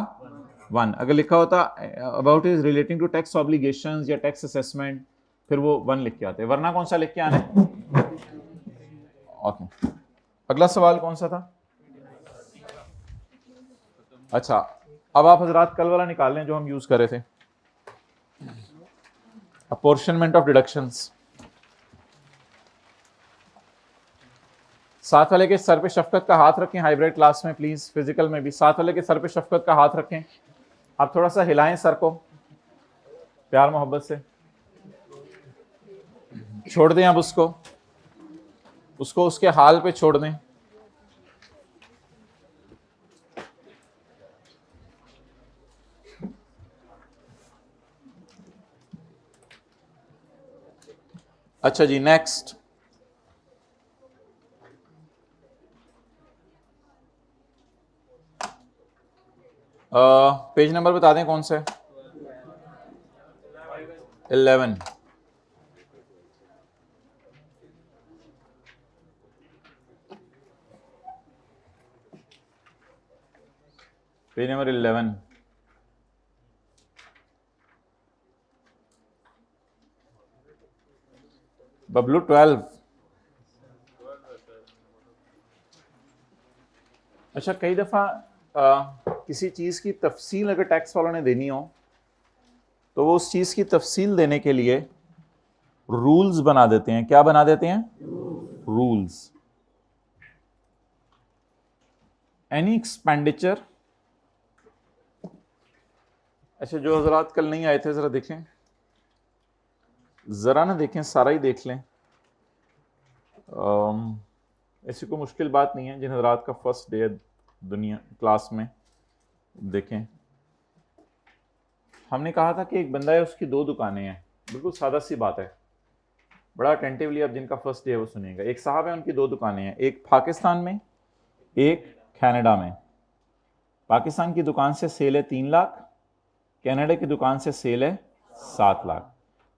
1। अगर लिखा होता about is relating to tax obligations या टैक्स असेसमेंट, फिर वो 1 लिख के आते, वरना कौन सा लिख के आना है। ओके, अगला सवाल कौन सा था। अच्छा अब आप हजरात कल वाला निकाल लें जो हम यूज कर रहे थे, अपॉर्शनमेंट ऑफ डिडक्शंस। साथ वाले के सर पे शफकत का हाथ रखें, हाइब्रिड क्लास में प्लीज, फिजिकल में भी साथ वाले के सर पे शफकत का हाथ रखें। आप थोड़ा सा हिलाएं सर को प्यार मोहब्बत से, छोड़ दें अब उसको उसके हाल पे छोड़ दें। अच्छा जी नेक्स्ट, पेज नंबर बता दें कौन सा है। 11। Page number 11। बबलू 12। अच्छा कई दफा किसी चीज की तफसील अगर टैक्स वालों ने देनी हो तो वो उस चीज की तफसील देने के लिए रूल्स बना देते हैं। क्या बना देते हैं? रूल्स। एनी एक्सपेंडिचर, अच्छा जो हजरात कल नहीं आए थे जरा देखें, जरा ना देखें, सारा ही देख लें। ऐसी कोई मुश्किल बात नहीं है। जिन हजरात का फर्स्ट डे है दुनिया क्लास में, देखें हमने कहा था कि एक बंदा है उसकी 2 दुकानें हैं, बिल्कुल सादा सी बात है, बड़ा अटेंटिवली अब जिनका फर्स्ट डे है वो सुनिएगा। एक साहब है उनकी 2 दुकानें हैं, एक पाकिस्तान में एक कनाडा में। पाकिस्तान की दुकान से सेल है 3 लाख, कनाडा की दुकान से सेल है 7 लाख।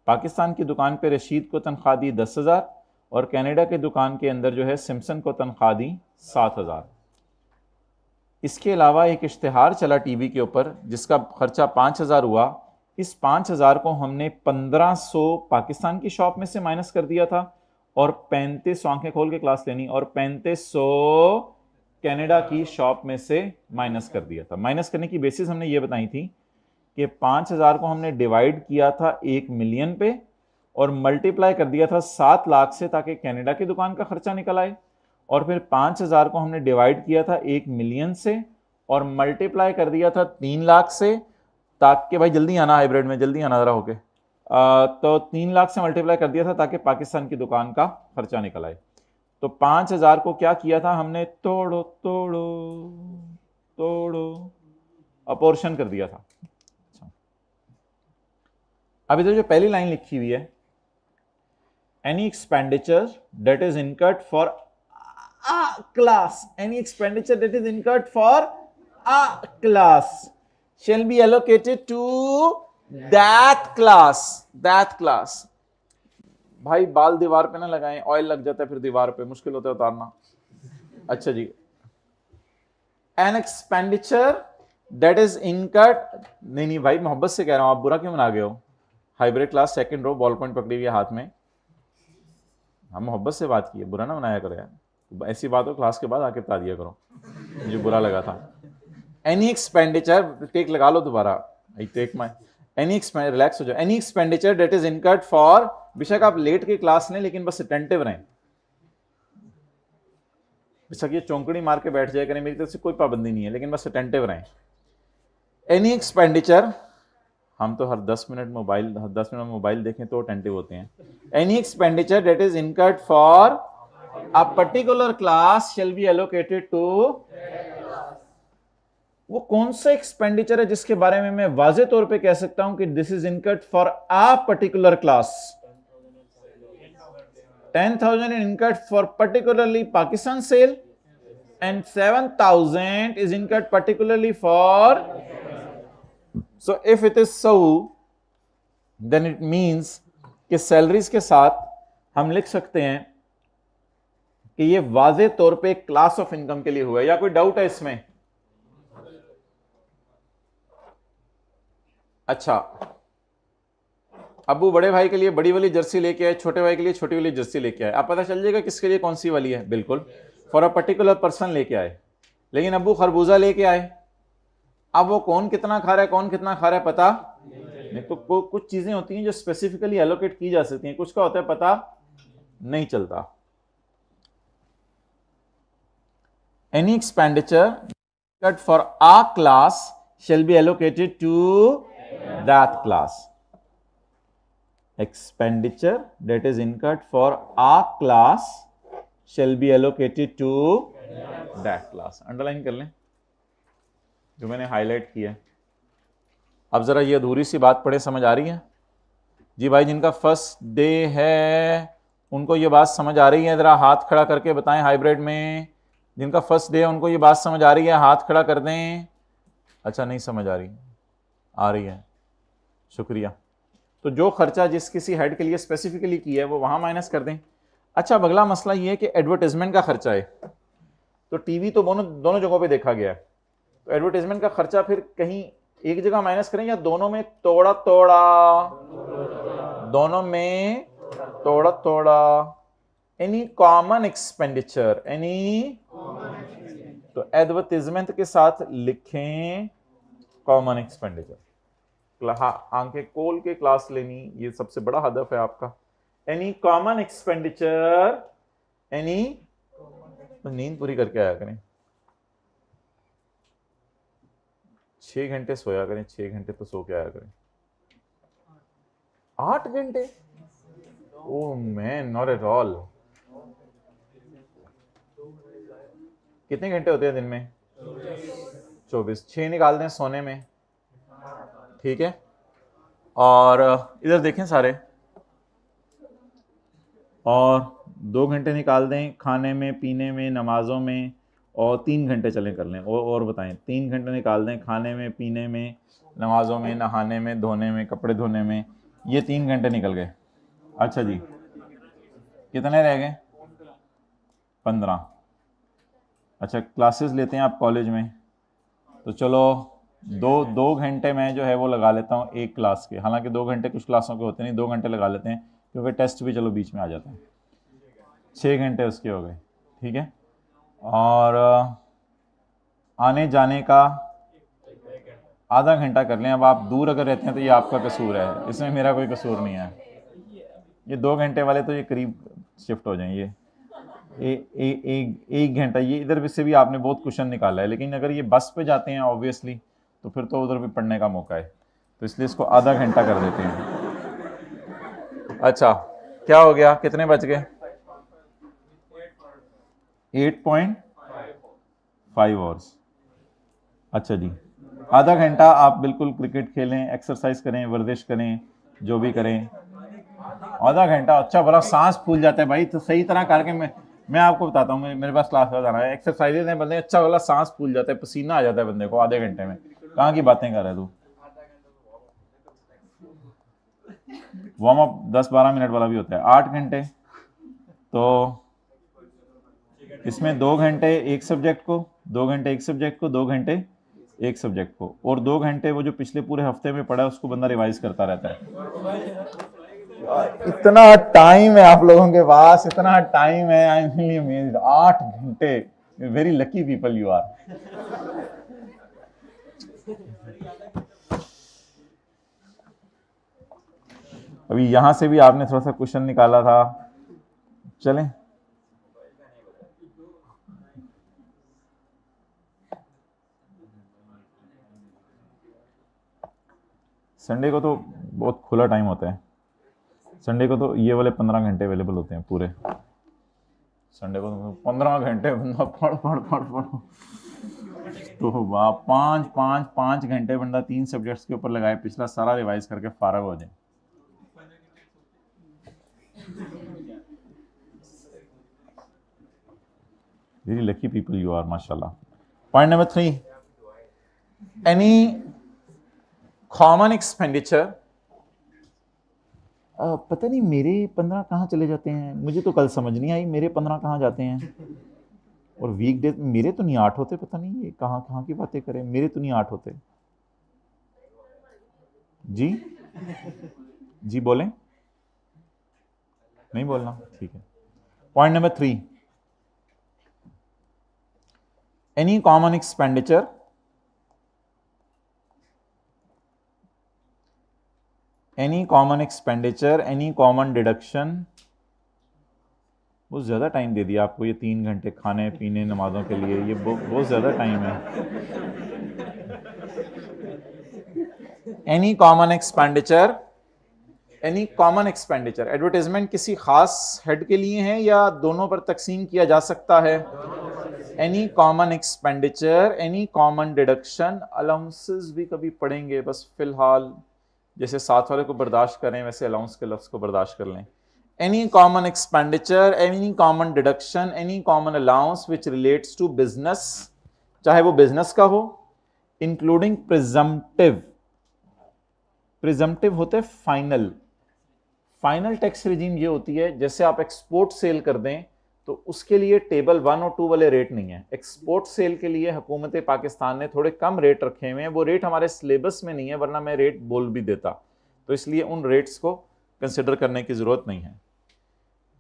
पाकिस्तान की दुकान पे रशीद को तनख्वाह दी 10,000 और कनाडा की दुकान के अंदर जो है सिम्पसन को तनख्वाह दी 7,000। इसके अलावा एक इश्तिहार चला टीवी के ऊपर जिसका खर्चा 5,000 हुआ। इस 5,000 को हमने 1,500 पाकिस्तान की शॉप में से माइनस कर दिया था और 35, आंखें खोल के क्लास लेनी, और 3500 कनाडा की शॉप में से माइनस कर दिया था। माइनस करने की बेसिस हमने ये बताई थी कि 5,000 को हमने डिवाइड किया था 1 मिलियन पे और मल्टीप्लाई कर दिया था 7 लाख से ताकि कनाडा की दुकान का खर्चा निकल आए, और फिर 5,000 को हमने डिवाइड किया था 1 मिलियन से और मल्टीप्लाई कर दिया था 3 लाख से, ताकि भाई जल्दी आना हाइब्रिड में, जल्दी आना जरा होके, तो 3 लाख से मल्टीप्लाई कर दिया था ताकि पाकिस्तान की दुकान का खर्चा निकल आए। तो 5,000 को क्या किया था हमने, तोड़ो तोड़ो तोड़ो, अपोर्शन कर दिया था। अब इधर जो पहली लाइन लिखी हुई है, any expenditure that is incurred for a class. Any expenditure that is incurred for a class shall be allocated to that class. That class. भाई बाल दीवार पे ना लगाएं, ऑयल लग जाता है फिर दीवार पे, मुश्किल होता है उतारना। अच्छा जी, an expenditure that is incurred, नहीं भाई मोहब्बत से कह रहा हूं, आप बुरा क्यों बना गए हो? Hybrid class second row, ball point पकड़ी हुई है हाथ में, हम मोहब्बत से बात की है, बुरा ना बनाया करो यार, ऐसी बात हो क्लास के बाद आके बता दिया करो, मुझे बुरा लगा था। एनी एक्सपेंडिचर, टेक लगा लो दोबारा, I take my, any expenditure, relax हो जाओ, any expenditure that is incurred for, बेशक आप लेट के क्लास लें लेकिन बस अटेंटिव रहें, बेशक ये चौंकड़ी मार के बैठ जाए करें, मेरी तरफ से कोई पाबंदी नहीं है, लेकिन बस अटेंटिव रहें। एनी एक्सपेंडिचर, हम तो हर 10 मिनट मोबाइल देखें तो अटेंटिव होते हैं। Any expenditure that is incurred for a particular class shall be allocated to, वो कौन सा एक्सपेंडिचर है जिसके बारे में मैं वाजे तौर पे कह सकता हूं कि this is incurred for a particular class? 10,000 is incurred for particularly Pakistan sale and 7,000 is incurred particularly for, so if it is so then it means कि सैलरीज के साथ हम लिख सकते हैं कि ये वाजे तौर पे क्लास ऑफ इनकम के लिए हुआ है, या कोई डाउट है इसमें? अच्छा, अबू बड़े भाई के लिए बड़ी वाली जर्सी लेके आए, छोटे भाई के लिए छोटी वाली जर्सी लेके आए, आप पता चल जाएगा किसके लिए कौन सी वाली है, बिल्कुल फॉर अ पर्टिकुलर पर्सन लेके आए। लेकिन अबू खरबूजा लेके आए, अब वो कौन कितना खा रहा है, कौन कितना खा रहा है पता नहीं, तो कुछ चीजें होती हैं जो स्पेसिफिकली एलोकेट की जा सकती हैं, कुछ का होता है पता नहीं चलता। Any expenditure for a class shall be allocated to that class. Expenditure that is incurred for a class shall be allocated to that class. Underline कर लें जो मैंने हाईलाइट किया। अब जरा ये अधूरी सी बात पढ़े, समझ आ रही है जी? भाई जिनका फर्स्ट डे है उनको ये बात समझ आ रही है, जरा हाथ खड़ा करके बताएं हाइब्रिड में। जिनका फर्स्ट डे है उनको ये बात समझ आ रही है, हाथ खड़ा कर दें। अच्छा नहीं समझ आ रही है, शुक्रिया। तो जो खर्चा जिस किसी हेड के लिए स्पेसिफिकली किया है वो वहां माइनस कर दें। अच्छा, अब अगला मसला ये है कि एडवर्टाइजमेंट का खर्चा है, तो टीवी तो दोनों जगहों पे देखा गया है, तो एडवर्टाइजमेंट का खर्चा फिर कहीं एक जगह माइनस करें या दोनों में तोड़ा दोनों में तोड़ा। एनी कॉमन एक्सपेंडिचर, एनी, तो एडवर्टाइजमेंट के साथ लिखें कॉमन एक्सपेंडिचर। आंखें खोल के क्लास लेनी, ये सबसे बड़ा हदफ है आपका। एनी कॉमन एक्सपेंडिचर, एनी, नींद पूरी करके आया करें, 6 घंटे सोया करें, 6 घंटे तो सो के आया करें। 8 घंटे? Oh man, not at all. कितने घंटे होते हैं दिन में? 24। 6 निकाल दें सोने में, ठीक है। और इधर देखें सारे, और 2 घंटे निकाल दें खाने में, पीने में, नमाजों में, और 3 घंटे चलें कर लें, और बताएं। 3 घंटे निकाल दें खाने में, पीने में, नमाजों में, नहाने में, धोने में, कपड़े धोने में, ये 3 घंटे निकल गए। अच्छा जी, कितने रह गए? 15। अच्छा, क्लासेस लेते हैं आप कॉलेज में, तो चलो दो घंटे में जो है वो लगा लेता हूँ एक क्लास के, हालांकि 2 घंटे कुछ क्लासों के होते नहीं, 2 घंटे लगा लेते हैं क्योंकि टेस्ट भी चलो बीच में आ जाता है। 6 घंटे उसके हो गए, ठीक है। और आने जाने का आधा घंटा कर लें। अब आप दूर अगर रहते हैं तो ये आपका कसूर है, इसमें मेरा कोई कसूर नहीं है। ये 2 घंटे वाले तो ये करीब शिफ्ट हो जाएं, ये एक घंटा, ये इधर से भी आपने बहुत क्वेश्चन निकाला है, लेकिन अगर ये बस पे जाते हैं ऑब्वियसली तो फिर तो उधर भी पढ़ने का मौका है, तो इसलिए इसको आधा घंटा कर देते हैं। अच्छा, क्या हो गया, कितने बच गए? 8.5 आवर्स। अच्छा जी, आधा घंटा आप बिल्कुल क्रिकेट खेलें, एक्सरसाइज करें, वर्जिश करें, जो भी करें, आधा घंटा। अच्छा, बड़ा सांस फूल जाता है भाई, तो सही तरह करके मैं आपको बताता हूँ, मेरे पास क्लास का जाना है, एक्सरसाइजेज हैं, बंदे अच्छा वाला सांस फूल जाता है, पसीना आ जाता है बंदे को आधे घंटे में। कहाँ की बातें कर रहे तू? वार्म अप 10-12 मिनट वाला भी होता है, 8 घंटे। तो इसमें 2 घंटे एक सब्जेक्ट को, 2 घंटे एक सब्जेक्ट को, 2 घंटे एक सब्जेक्ट को, और 2 घंटे वो जो पिछले पूरे हफ्ते में पढ़ा है उसको बंदा रिवाइज करता रहता है। इतना टाइम है आप लोगों के पास, इतना टाइम है, आई एम रियली अमेज्ड। 8 घंटे, very lucky people you are. अभी यहां से भी आपने थोड़ा सा क्वेश्चन निकाला था, चलें। संडे को तो बहुत खुला टाइम होता है, संडे को तो ये वाले 15 घंटे अवेलेबल होते हैं पूरे। संडे को तो 15 घंटे बंदा पढ़ पढ़ पढ़ पढ़, तो वाह, 5 घंटे बंदा 3 सब्जेक्ट्स के ऊपर लगाए, पिछला सारा रिवाइज करके फारग हो जाए। Really lucky people you are, माशाल्लाह। Point number 3, any common expenditure। पता नहीं मेरे 15 कहाँ चले जाते हैं, मुझे तो कल समझ नहीं आई मेरे 15 कहाँ जाते हैं। और वीक डे मेरे तो नहीं 8 होते, पता नहीं ये कहाँ कहाँ की बातें करें, मेरे तो नहीं 8 होते। जी जी बोलें, नहीं बोलना, ठीक है। Point number 3, any common expenditure, any common expenditure, any common deduction. बहुत ज़्यादा टाइम दे दिया आपको, ये 3 घंटे खाने पीने नमाजों के लिए, ये बहुत ज़्यादा टाइम है। Any common expenditure, any common expenditure, advertisement किसी खास हेड के लिए है या दोनों पर तकसीम किया जा सकता है? Any common expenditure, any common deduction. Allowances भी कभी पढ़ेंगे, बस फिलहाल जैसे साथ वाले को बर्दाश्त करें वैसे अलाउंस के लफ्ज़ को बर्दाश्त कर लें। Any common expenditure, any common deduction, any common allowance which relates to business, चाहे वो बिजनेस का हो, इंक्लूडिंग प्रिजम्पटिव। प्रिजम्पटिव होते फाइनल, फाइनल टैक्स रिजीम ये होती है, जैसे आप एक्सपोर्ट सेल कर दें तो उसके लिए टेबल 1 और 2 वाले रेट नहीं है। एक्सपोर्ट सेल के लिए हुकूमत पाकिस्तान ने थोड़े कम रेट रखे हुए हैं, वो रेट हमारे सिलेबस में नहीं है, वरना मैं रेट बोल भी देता, तो इसलिए उन रेट्स को कंसिडर करने की जरूरत नहीं है।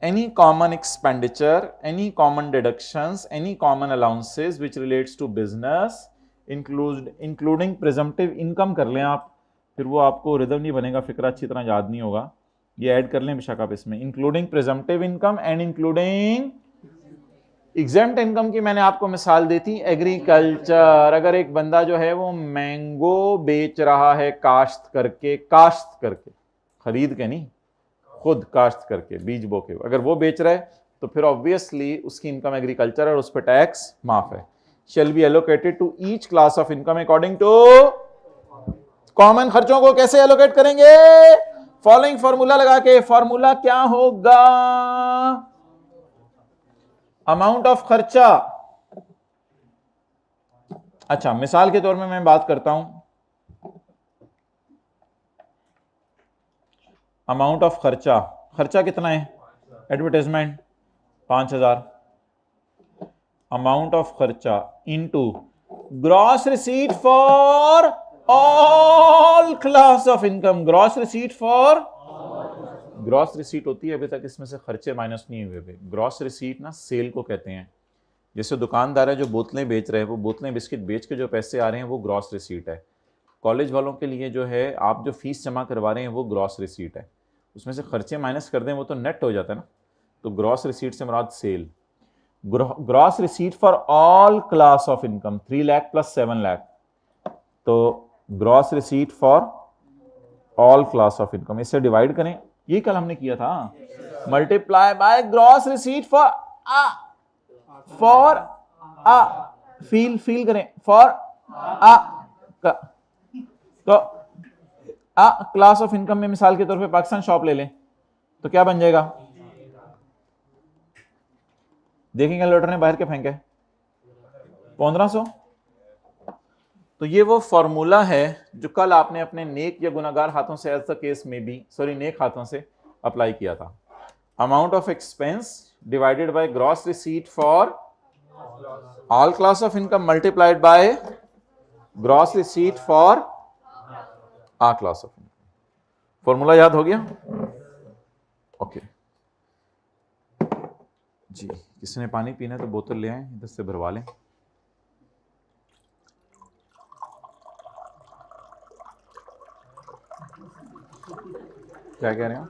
Any common expenditure, any common deductions, any common allowances which relates to business, including presumptive income कर लें आप, फिर वो आपको रिदम नहीं बनेगा, फिक्र अच्छी तरह याद नहीं होगा, ये ऐड कर लें बेशक आप इसमें। Including presumptive income and including exempt income की मैंने आपको मिसाल दी थी, एग्रीकल्चर। अगर एक बंदा जो है वो मैंगो बेच रहा है काश्त करके, काश्त करके, खरीद के नहीं, खुद काश्त करके बीज बो के, अगर वो बेच रहा है तो फिर ऑब्वियसली उसकी इनकम एग्रीकल्चर और उस पर टैक्स माफ है। Shall be allocated to each class of income according to common. खर्चों को कैसे एलोकेट करेंगे? फॉलोइंग फॉर्मूला लगा के। फॉर्मूला क्या होगा? अमाउंट ऑफ खर्चा। अच्छा, मिसाल के तौर में मैं बात करता हूं, अमाउंट ऑफ खर्चा, खर्चा कितना है? एडवर्टाइजमेंट 5000, अमाउंट ऑफ खर्चा into gross receipt for all class of income. Gross receipt for, gross receipt होती है, अभी तक इसमें से खर्चे माइनस नहीं हुए। ग्रॉस रिसीट ना सेल को कहते हैं। जैसे दुकानदार है जो बोतलें बेच रहे हैं, वो बोतलें बिस्किट बेच के जो पैसे आ रहे हैं वो ग्रॉस रिसीट है। कॉलेज वालों के लिए जो है आप जो फीस जमा करवा रहे हैं वो ग्रॉस रिसीट है, उसमें से खर्चे माइनस कर दें वो तो नेट हो जाता है ना। तो ग्रॉस रिसीट से मुराद sale. Gross receipt for all class of income 3 lakh plus 7 lakh, तो gross receipt for all class of income, इससे डिवाइड करें, ये कल हमने किया था, multiply by gross receipt for feel करें, फॉर तो क्लास ऑफ इनकम में मिसाल के तौर पे पाकिस्तान शॉप ले लें तो क्या बन जाएगा? देखें कैलकुलेटर ने बाहर के फेंके 1500। तो ये वो फॉर्मूला है जो कल आपने अपने नेक या गुनाहगार हाथों से, एज द केस में बी, सॉरी नेक हाथों से अप्लाई किया था। Amount of expense divided by gross receipt for all class of income multiplied by gross receipt for uh class of income. Formula याद हो गया? ओके जी, किसी ने पानी पीना है तो बोतल ले आए, इधर से भरवा लें। क्या कह रहे हैं?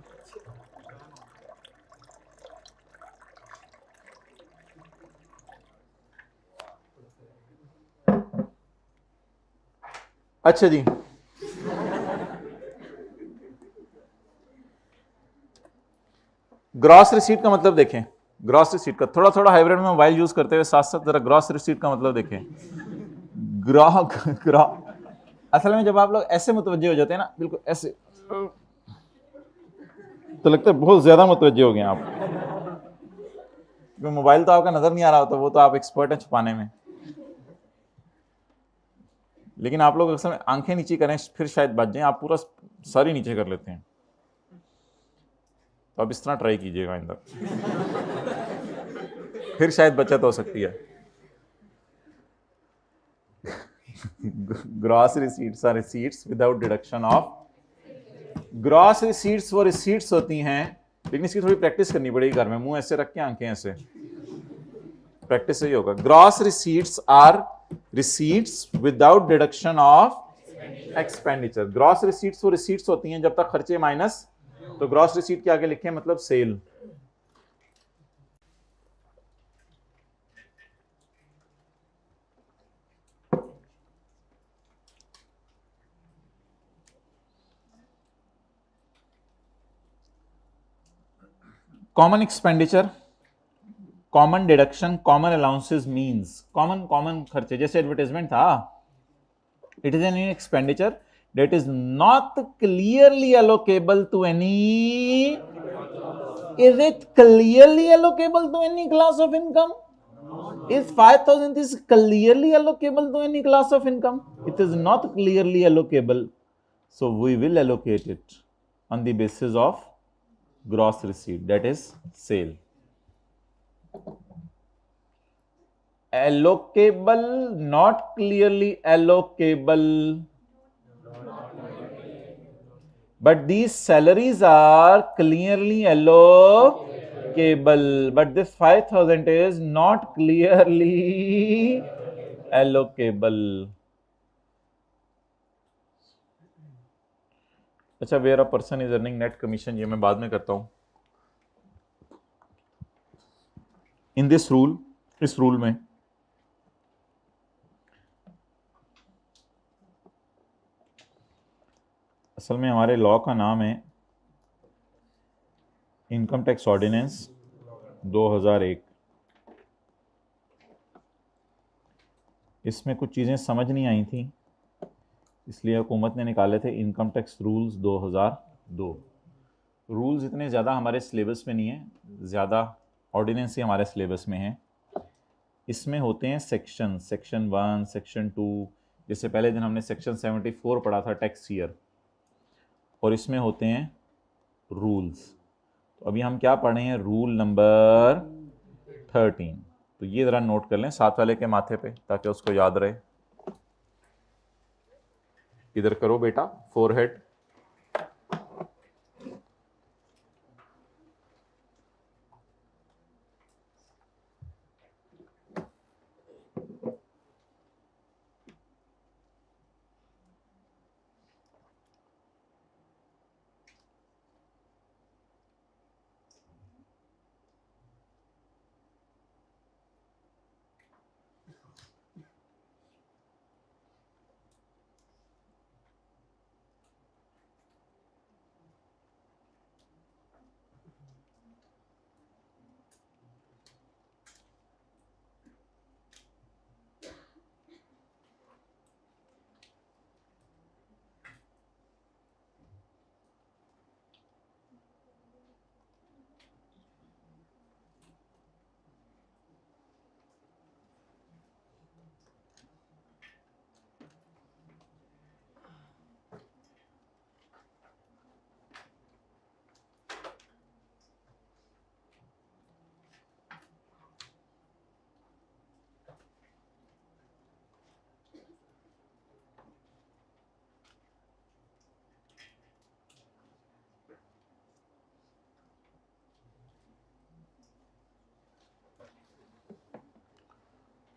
अच्छा जी, ग्रॉस रिसीट का मतलब देखें। ग्रॉस रिसीट का थोड़ा थोड़ा हाइब्रिड में मोबाइल यूज करते हुए साथ साथ जरा ग्रॉस रिसीट का मतलब देखें। ग्राहक असल में जब आप लोग ऐसे मुतवज्जे हो जाते हैं ना, बिल्कुल ऐसे, तो लगता है बहुत ज्यादा मुतवज्जे हो गए आप। मोबाइल तो आपका नजर नहीं आ रहा होता, वो तो आप एक्सपर्ट हैं छुपाने में, लेकिन आप लोग अक्सर में आंखें नीचे करें फिर शायद बच जाएं। आप पूरा सारी नीचे कर लेते हैं, तो आप इस तरह ट्राई कीजिएगा अंदर, फिर शायद बचत हो सकती है। Gross receipts are receipts without deduction of, gross receipts वो रिसीट्स होती हैं, लेकिन इसकी थोड़ी प्रैक्टिस करनी पड़ेगी घर में, मुंह ऐसे रख के आंखें ऐसे, प्रैक्टिस से ही होगा। Gross receipts are receipts without deduction of expenditure. Gross receipts वो रिसीट्स होती हैं जब तक खर्चे माइनस, तो ग्रॉस रिसीट के आगे लिखे मतलब sale. Common expenditure, common deduction, common allowances means common common खर्चे, जैसे एडवर्टाइजमेंट था, it is an expenditure that is not clearly allocable to any, is it clearly allocable to any class of income? Is 5,000 is clearly allocable to any class of income? It is not clearly allocable, so we will allocate it on the basis of gross receipt, that is sale. Allocable, not clearly allocable, but these salaries are clearly allocable, but this 5,000 is not clearly allocable. अच्छा, where a person is earning net commission, ये मैं बाद में करता हूं। In this rule, इस rule में असल में हमारे लॉ का नाम है इनकम टैक्स ऑर्डिनेंस 2001। इसमें कुछ चीज़ें समझ नहीं आई थी, इसलिए हुकूमत ने निकाले थे इनकम टैक्स रूल्स 2002। रूल्स इतने ज़्यादा हमारे सिलेबस में नहीं है, ज़्यादा ऑर्डिनेंस ही हमारे सिलेबस में है। इसमें होते हैं सेक्शन, सेक्शन 1, सेक्शन 2, जैसे पहले दिन हमने सेक्शन 74 पढ़ा था टैक्स ईयर, और इसमें होते हैं रूल्स। तो अभी हम क्या पढ़ रहे हैं, रूल नंबर 13। तो ये ज़रा नोट कर लें साथ वाले के माथे पे ताकि उसको याद रहे। इधर करो बेटा, फोरहेड।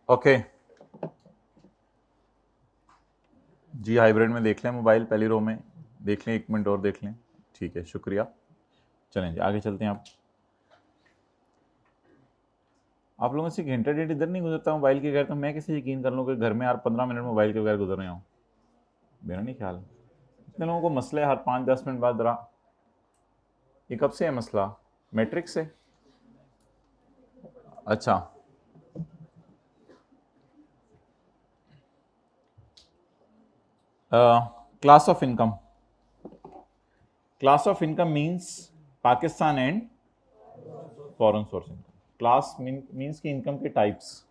ओके जी, हाइब्रिड में देख लें मोबाइल, पहली रो में देख लें, 1 मिनट और देख लें। ठीक है, शुक्रिया। चलें जी, आगे चलते हैं। आप लोगों से घंटा डेढ़ इधर नहीं गुजरता मोबाइल के बगैर, तो मैं कैसे यकीन कर लूँ कि घर में यार 15 मिनट मोबाइल के बगैर गुजर रहे हों? मेरा नहीं ख्याल। इतने लोगों को मसला है हर 5-10 मिनट बाद। जरा ये कब से है मसला? मैट्रिक से? अच्छा, class of income. Class of income means Pakistan and foreign source income. Class means की इनकम के टाइप्स।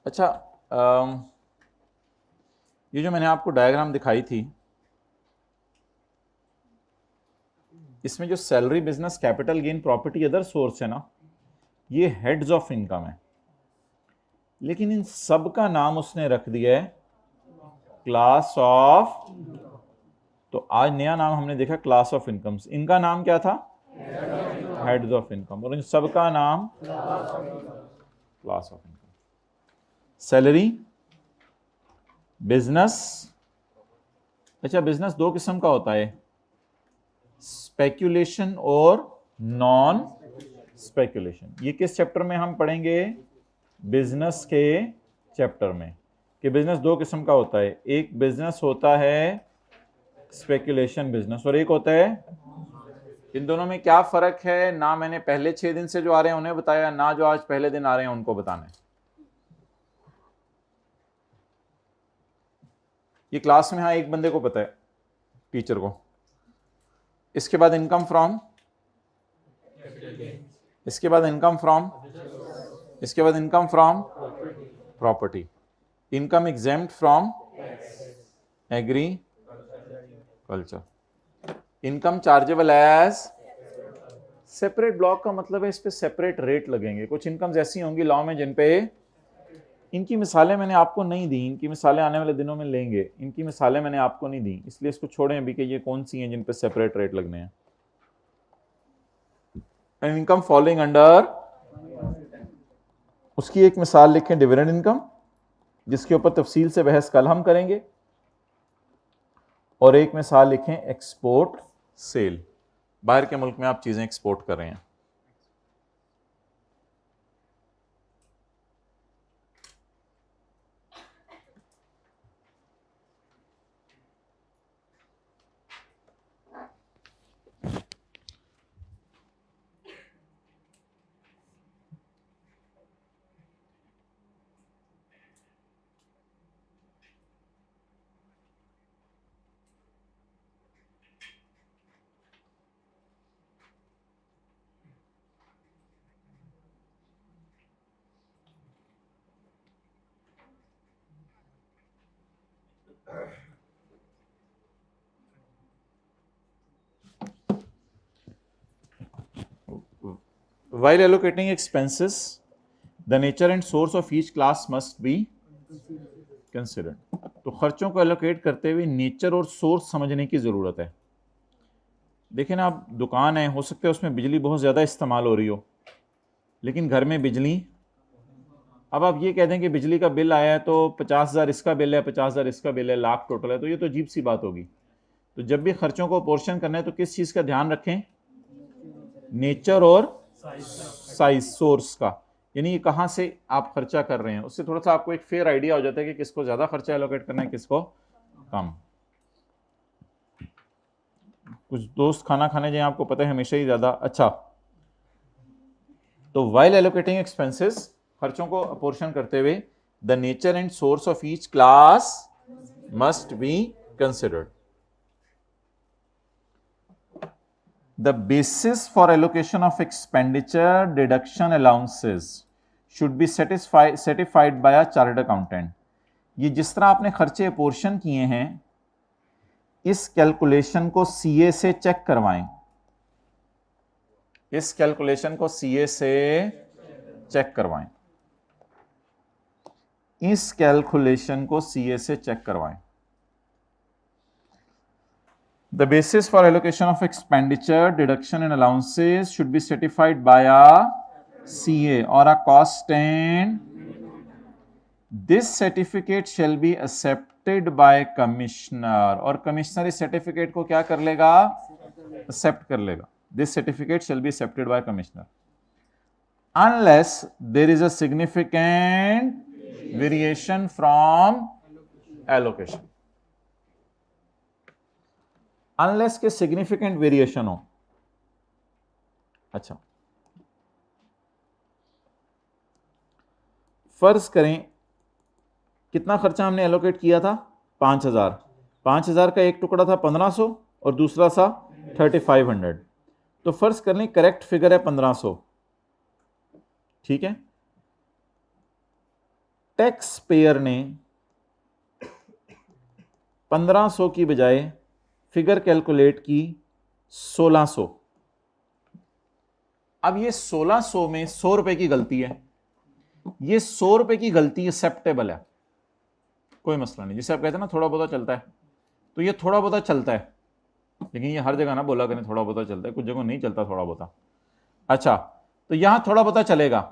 अच्छा, ये जो मैंने आपको डायग्राम दिखाई थी, इसमें जो salary, business, capital gain, property, other source है ना, ये हेड्स ऑफ इनकम है। लेकिन इन सब का नाम उसने रख दिया है क्लास ऑफ। तो आज नया नाम हमने देखा क्लास ऑफ इनकम्स। इनका नाम क्या था? Heads of income. और इन सब का नाम class of income. Salary, business. अच्छा, बिजनेस दो किस्म का होता है, स्पेक्यूलेशन और नॉन स्पेक्यूलेशन। ये किस चैप्टर में हम पढ़ेंगे? बिजनेस के चैप्टर में, कि बिजनेस दो किस्म का होता है। एक बिजनेस होता है स्पेक्यूलेशन बिजनेस, और एक होता है। इन दोनों में क्या फर्क है? ना मैंने पहले 6 दिन से जो आ रहे हैं उन्हें बताया, ना जो आज पहले दिन आ रहे हैं उनको बताना है। ये क्लास में हाँ एक बंदे को पता है, टीचर को। इसके बाद इनकम फ्रॉम, इसके बाद इनकम फ्रॉम, इसके बाद income from property. Income exempt from agriculture. Income chargeable as separate block. का मतलब है इस पे सेपरेट रेट लगेंगे। कुछ इनकम्स ऐसी होंगी लॉ में जिन पे, इनकी मिसालें मैंने आपको नहीं दी, इनकी मिसालें आने वाले दिनों में लेंगे। इनकी मिसालें मैंने आपको नहीं दी, इसलिए इसको छोड़ें अभी कि ये कौन सी हैं जिन पे सेपरेट रेट लगने हैं। इनकम फॉलोइंग अंडर, उसकी एक मिसाल लिखें डिविडेंड इनकम, जिसके ऊपर तफसील से बहस कल हम करेंगे। और एक मिसाल लिखें एक्सपोर्ट सेल, बाहर के मुल्क में आप चीजें एक्सपोर्ट कर रहे हैं। While allocating expenses, the nature and source of each class must be considered. तो खर्चों को एलोकेट करते हुए नेचर और सोर्स समझने की ज़रूरत है। देखें ना, आप दुकान है, हो सकता है उसमें बिजली बहुत ज़्यादा इस्तेमाल हो रही हो, लेकिन घर में बिजली, अब आप ये कह दें कि बिजली का बिल आया है तो 50,000 इसका बिल है, 50,000 इसका बिल है, लाख टोटल है, तो ये तो अजीब सी बात होगी। तो जब भी खर्चों को पोर्शन करना है तो किस चीज़ का ध्यान रखें? नेचर और साइज, सोर्स का, यानी ये कहाँ से आप खर्चा कर रहे हैं। उससे थोड़ा सा आपको एक फेयर आइडिया हो जाता है कि किसको ज़्यादा खर्चा एलोकेट करना है, किसको कम। कुछ दोस्त खाना खाने जाए, आपको पता है हमेशा ही ज़्यादा अच्छा। तो वाइल एलोकेटिंग एक्सपेंसेस, खर्चों को अपोर्शन करते हुए, the nature and source of each class must be considered. The basis for allocation of expenditure deduction allowances should be certified by a chartered accountant. ये जिस तरह आपने खर्चे अपोर्शन किए हैं, इस कैलकुलेशन को सीए से चेक करवाएं। इस कैलकुलेशन को सीए से चेक करवाएं। इस कैलकुलेशन को सीए से चेक करवाएं। The basis for allocation of expenditure, deduction and allowances should be certified by a CA or a cost and this certificate shall be accepted by commissioner, और commissioner इस certificate को क्या कर लेगा, accept कर लेगा। This certificate shall be accepted by commissioner unless there is a significant variation from allocation, unless के significant variation हो। अच्छा, फर्ज करें कितना खर्चा हमने एलोकेट किया था, 5000। 5000 का एक टुकड़ा था 1500 और दूसरा था 3500, तो फर्ज कर लें करेक्ट फिगर है 1500, ठीक है। टैक्स पेयर ने 1500 की बजाय फिगर कैलकुलेट की 1600। अब ये 1600 में 100 रुपए की गलती है, ये 100 रुपए की गलती एक्सेप्टेबल है, कोई मसला नहीं। जिसे आप कहते हैं ना थोड़ा बहुत चलता है, तो ये थोड़ा बहुत चलता है, लेकिन ये हर जगह ना बोला करें थोड़ा बहुत चलता है, कुछ जगह नहीं चलता थोड़ा बहुत। अच्छा, तो यहां थोड़ा बहुत चलेगा,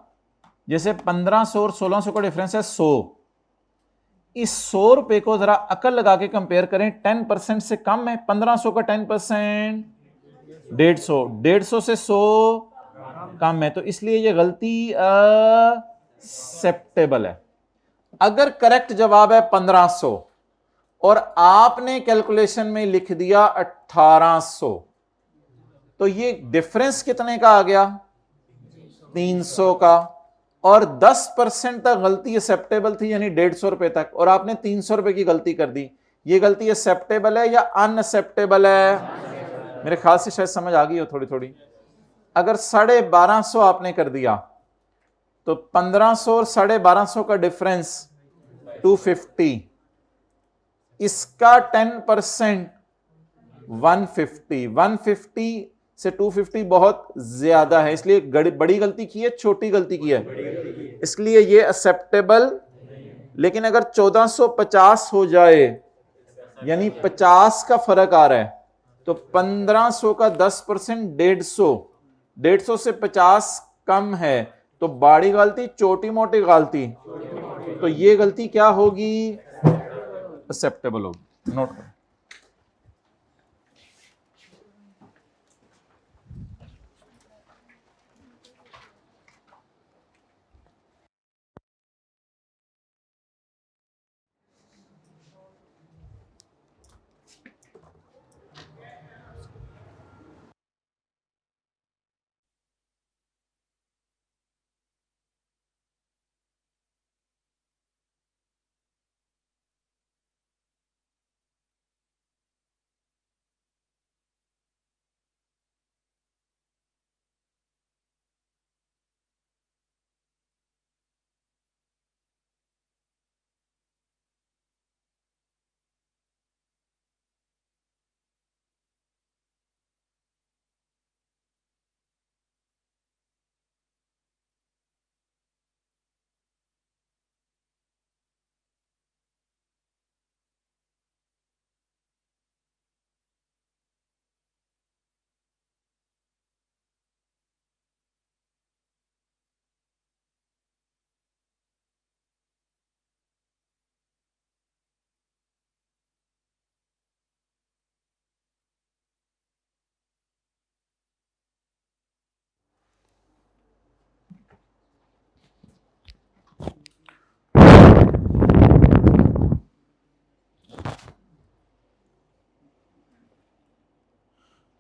जैसे 1500 और 1600 का डिफरेंस है 100। इस 100 रुपए को जरा अकल लगा के कंपेयर करें, 10% से कम है 1500 का 10%, 150, 150 से 100 कम है, तो इसलिए ये गलती एक्सेप्टेबल है। अगर करेक्ट जवाब है 1500 और आपने कैलकुलेशन में लिख दिया 1800, तो ये डिफरेंस कितने का आ गया, 300 का, और 10% तक गलती एक्सेप्टेबल थी, यानी 150 रुपए तक, और आपने 300 रुपए की गलती कर दी। ये गलती एक्सेप्टेबल है या अनएक्सेप्टेबल है? मेरे ख्याल से शायद समझ आ गई हो थोड़ी थोड़ी। अगर 1250 आपने कर दिया तो 1500 और 1250 का डिफरेंस 250, इसका 10% 150, 150 से 250 बहुत ज्यादा है, इसलिए बड़ी गलती की है, छोटी गलती की है, इसलिए ये एक्सेप्टेबल। लेकिन अगर 1450 हो जाए, यानी 50 का फर्क आ रहा है, तो 1500 का 10% 150, 150 से 50 कम है, तो बड़ी गलती छोटी मोटी गलती, तो ये गलती क्या होगी, एक्सेप्टेबल होगी। नोट करो।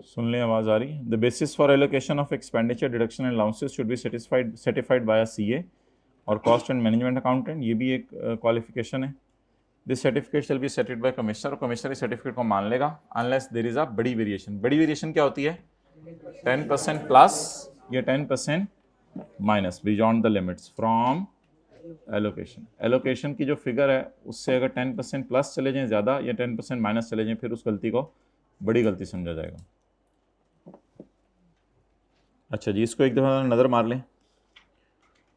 सुन लें, आवाज आ रही है। The basis for allocation of expenditure deduction and allowances should be certified by a CA और कॉस्ट एंड मैनेजमेंट अकाउंटेंट, ये भी एक क्वालिफिकेशन है। This certificate shall be certified by commissioner, और कमिश्नर इस सर्टिफिकेट को मान लेगा अनलेस देयर इज अ बड़ी वेरिएशन। बड़ी वेरिएशन क्या होती है, 10% प्लस या 10% minus beyond the limits from allocation. Allocation की जो फिगर है उससे अगर 10% प्लस चले जाएं ज़्यादा या 10% माइनस चले जाएं, फिर उस गलती को बड़ी गलती समझा जाएगा। अच्छा जी, इसको एक दफ़ा नज़र मार लें।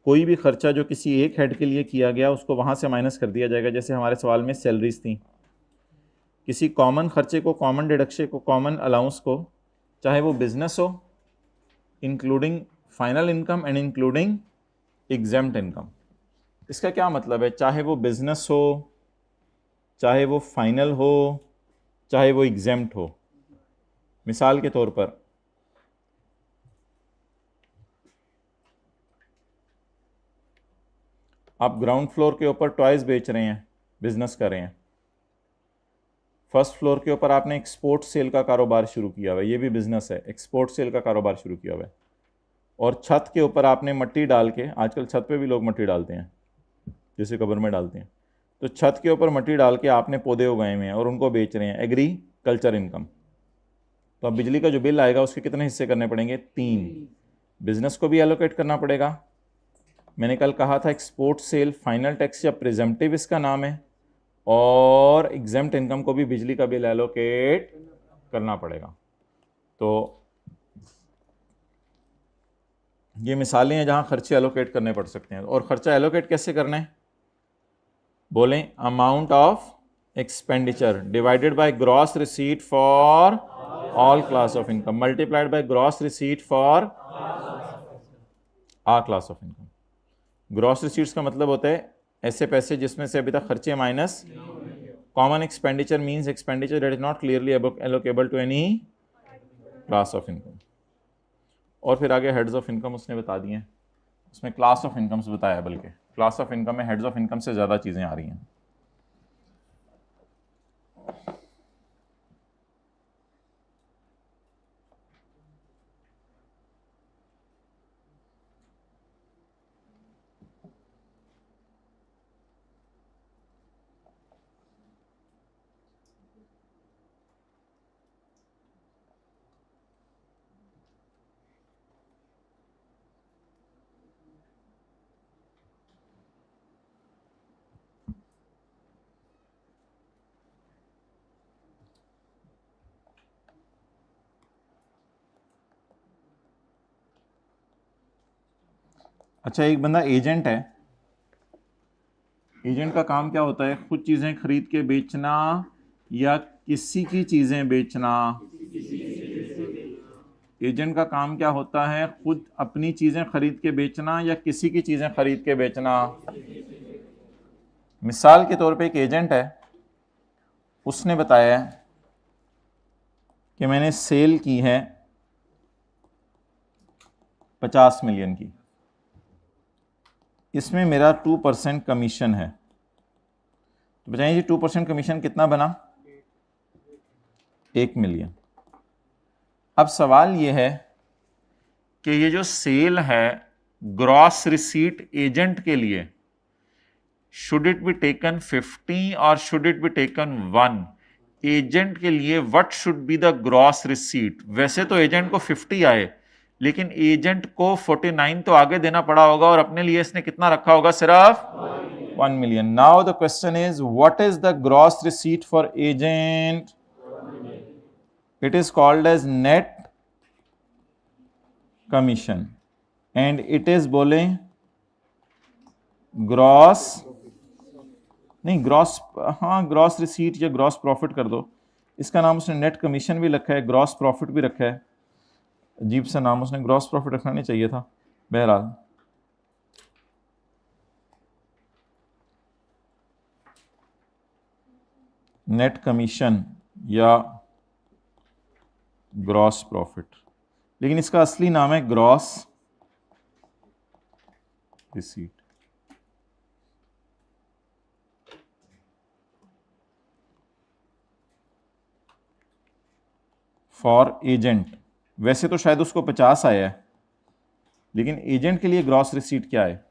कोई भी खर्चा जो किसी एक हेड के लिए किया गया उसको वहाँ से माइनस कर दिया जाएगा। जैसे हमारे सवाल में सैलरीज थी, किसी कॉमन खर्चे को, कॉमन डिडक्शन को, कॉमन अलाउंस को, चाहे वो बिजनेस हो including final income and including exempt income, इसका क्या मतलब है, चाहे वो बिजनेस हो, चाहे वो फाइनल हो, चाहे वो एग्जेम्प्ट हो। मिसाल के तौर पर आप ग्राउंड फ्लोर के ऊपर टॉयज बेच रहे हैं, बिजनेस कर रहे हैं। फर्स्ट फ्लोर के ऊपर आपने एक्सपोर्ट सेल का कारोबार शुरू किया हुआ है, ये भी बिजनेस है, एक्सपोर्ट सेल का कारोबार शुरू किया हुआ है। और छत के ऊपर आपने मिट्टी डाल के, आजकल छत पे भी लोग मिट्टी डालते हैं, जैसे कब्र में डालते हैं, तो छत के ऊपर मिट्टी डाल के आपने पौधे उगाए हुए हैं और उनको बेच रहे हैं, एग्रीकल्चर इनकम। तो अब बिजली का जो बिल आएगा उसके कितने हिस्से करने पड़ेंगे, 3। बिजनेस को भी एलोकेट करना पड़ेगा। मैंने कल कहा था एक्सपोर्ट सेल फाइनल टैक्स या प्रिजम्पटिव इसका नाम है, और एग्जेम्प्ट इनकम को भी बिजली का बिल एलोकेट करना पड़ेगा। तो ये मिसालें हैं जहां खर्चे एलोकेट करने पड़ सकते हैं। और खर्चा एलोकेट कैसे करना है, बोलें, amount of expenditure divided by gross receipt for all class of income multiplied by gross receipt for uh class of income. Gross receipts का मतलब होता है ऐसे पैसे जिसमें से अभी तक खर्चे minus. Common expenditure means expenditure that is not clearly allocable to any class of income. और फिर आगे हेड्स ऑफ इनकम उसने बता दिए हैं, उसमें क्लास ऑफ इनकम्स बताया है, बल्कि क्लास ऑफ इनकम में हेड्स ऑफ इनकम से ज़्यादा चीज़ें आ रही हैं। अच्छा, एक बंदा एजेंट है। एजेंट का काम क्या होता है, खुद चीज़ें खरीद के बेचना या किसी की चीज़ें बेचना। एजेंट का काम क्या होता है, खुद अपनी चीज़ें खरीद के बेचना या किसी की चीज़ें खरीद के बेचना। मिसाल के तौर पे एक एजेंट है, उसने बताया कि मैंने सेल की है 50 मिलियन की, इसमें मेरा 2% कमीशन है। तो बताइए जी 2% कमीशन कितना बना, 1 मिलियन। अब सवाल ये है कि ये जो सेल है ग्रॉस रिसीट एजेंट के लिए, शुड इट बी टेकन 50 और should it be taken 1? Agent के लिए what should be the gross receipt? वैसे तो एजेंट को 50 आए, लेकिन एजेंट को 49 तो आगे देना पड़ा होगा, और अपने लिए इसने कितना रखा होगा, सिर्फ 1 million. Now the question is what is the gross receipt for agent? It is called as net commission and it is, बोले, ग्रॉस, नहीं ग्रॉस, हाँ ग्रॉस रिसीट या ग्रॉस प्रॉफिट कर दो। इसका नाम उसने नेट कमीशन भी रखा है, ग्रॉस प्रॉफिट भी रखा है। अजीब सा नाम, उसने ग्रॉस प्रॉफिट रखना नहीं चाहिए था। बहरहाल नेट कमीशन या ग्रॉस प्रॉफिट, लेकिन इसका असली नाम है ग्रॉस रिसीट। फॉर एजेंट, वैसे तो शायद उसको 50 आया है, लेकिन एजेंट के लिए ग्रॉस रिसीट क्या है?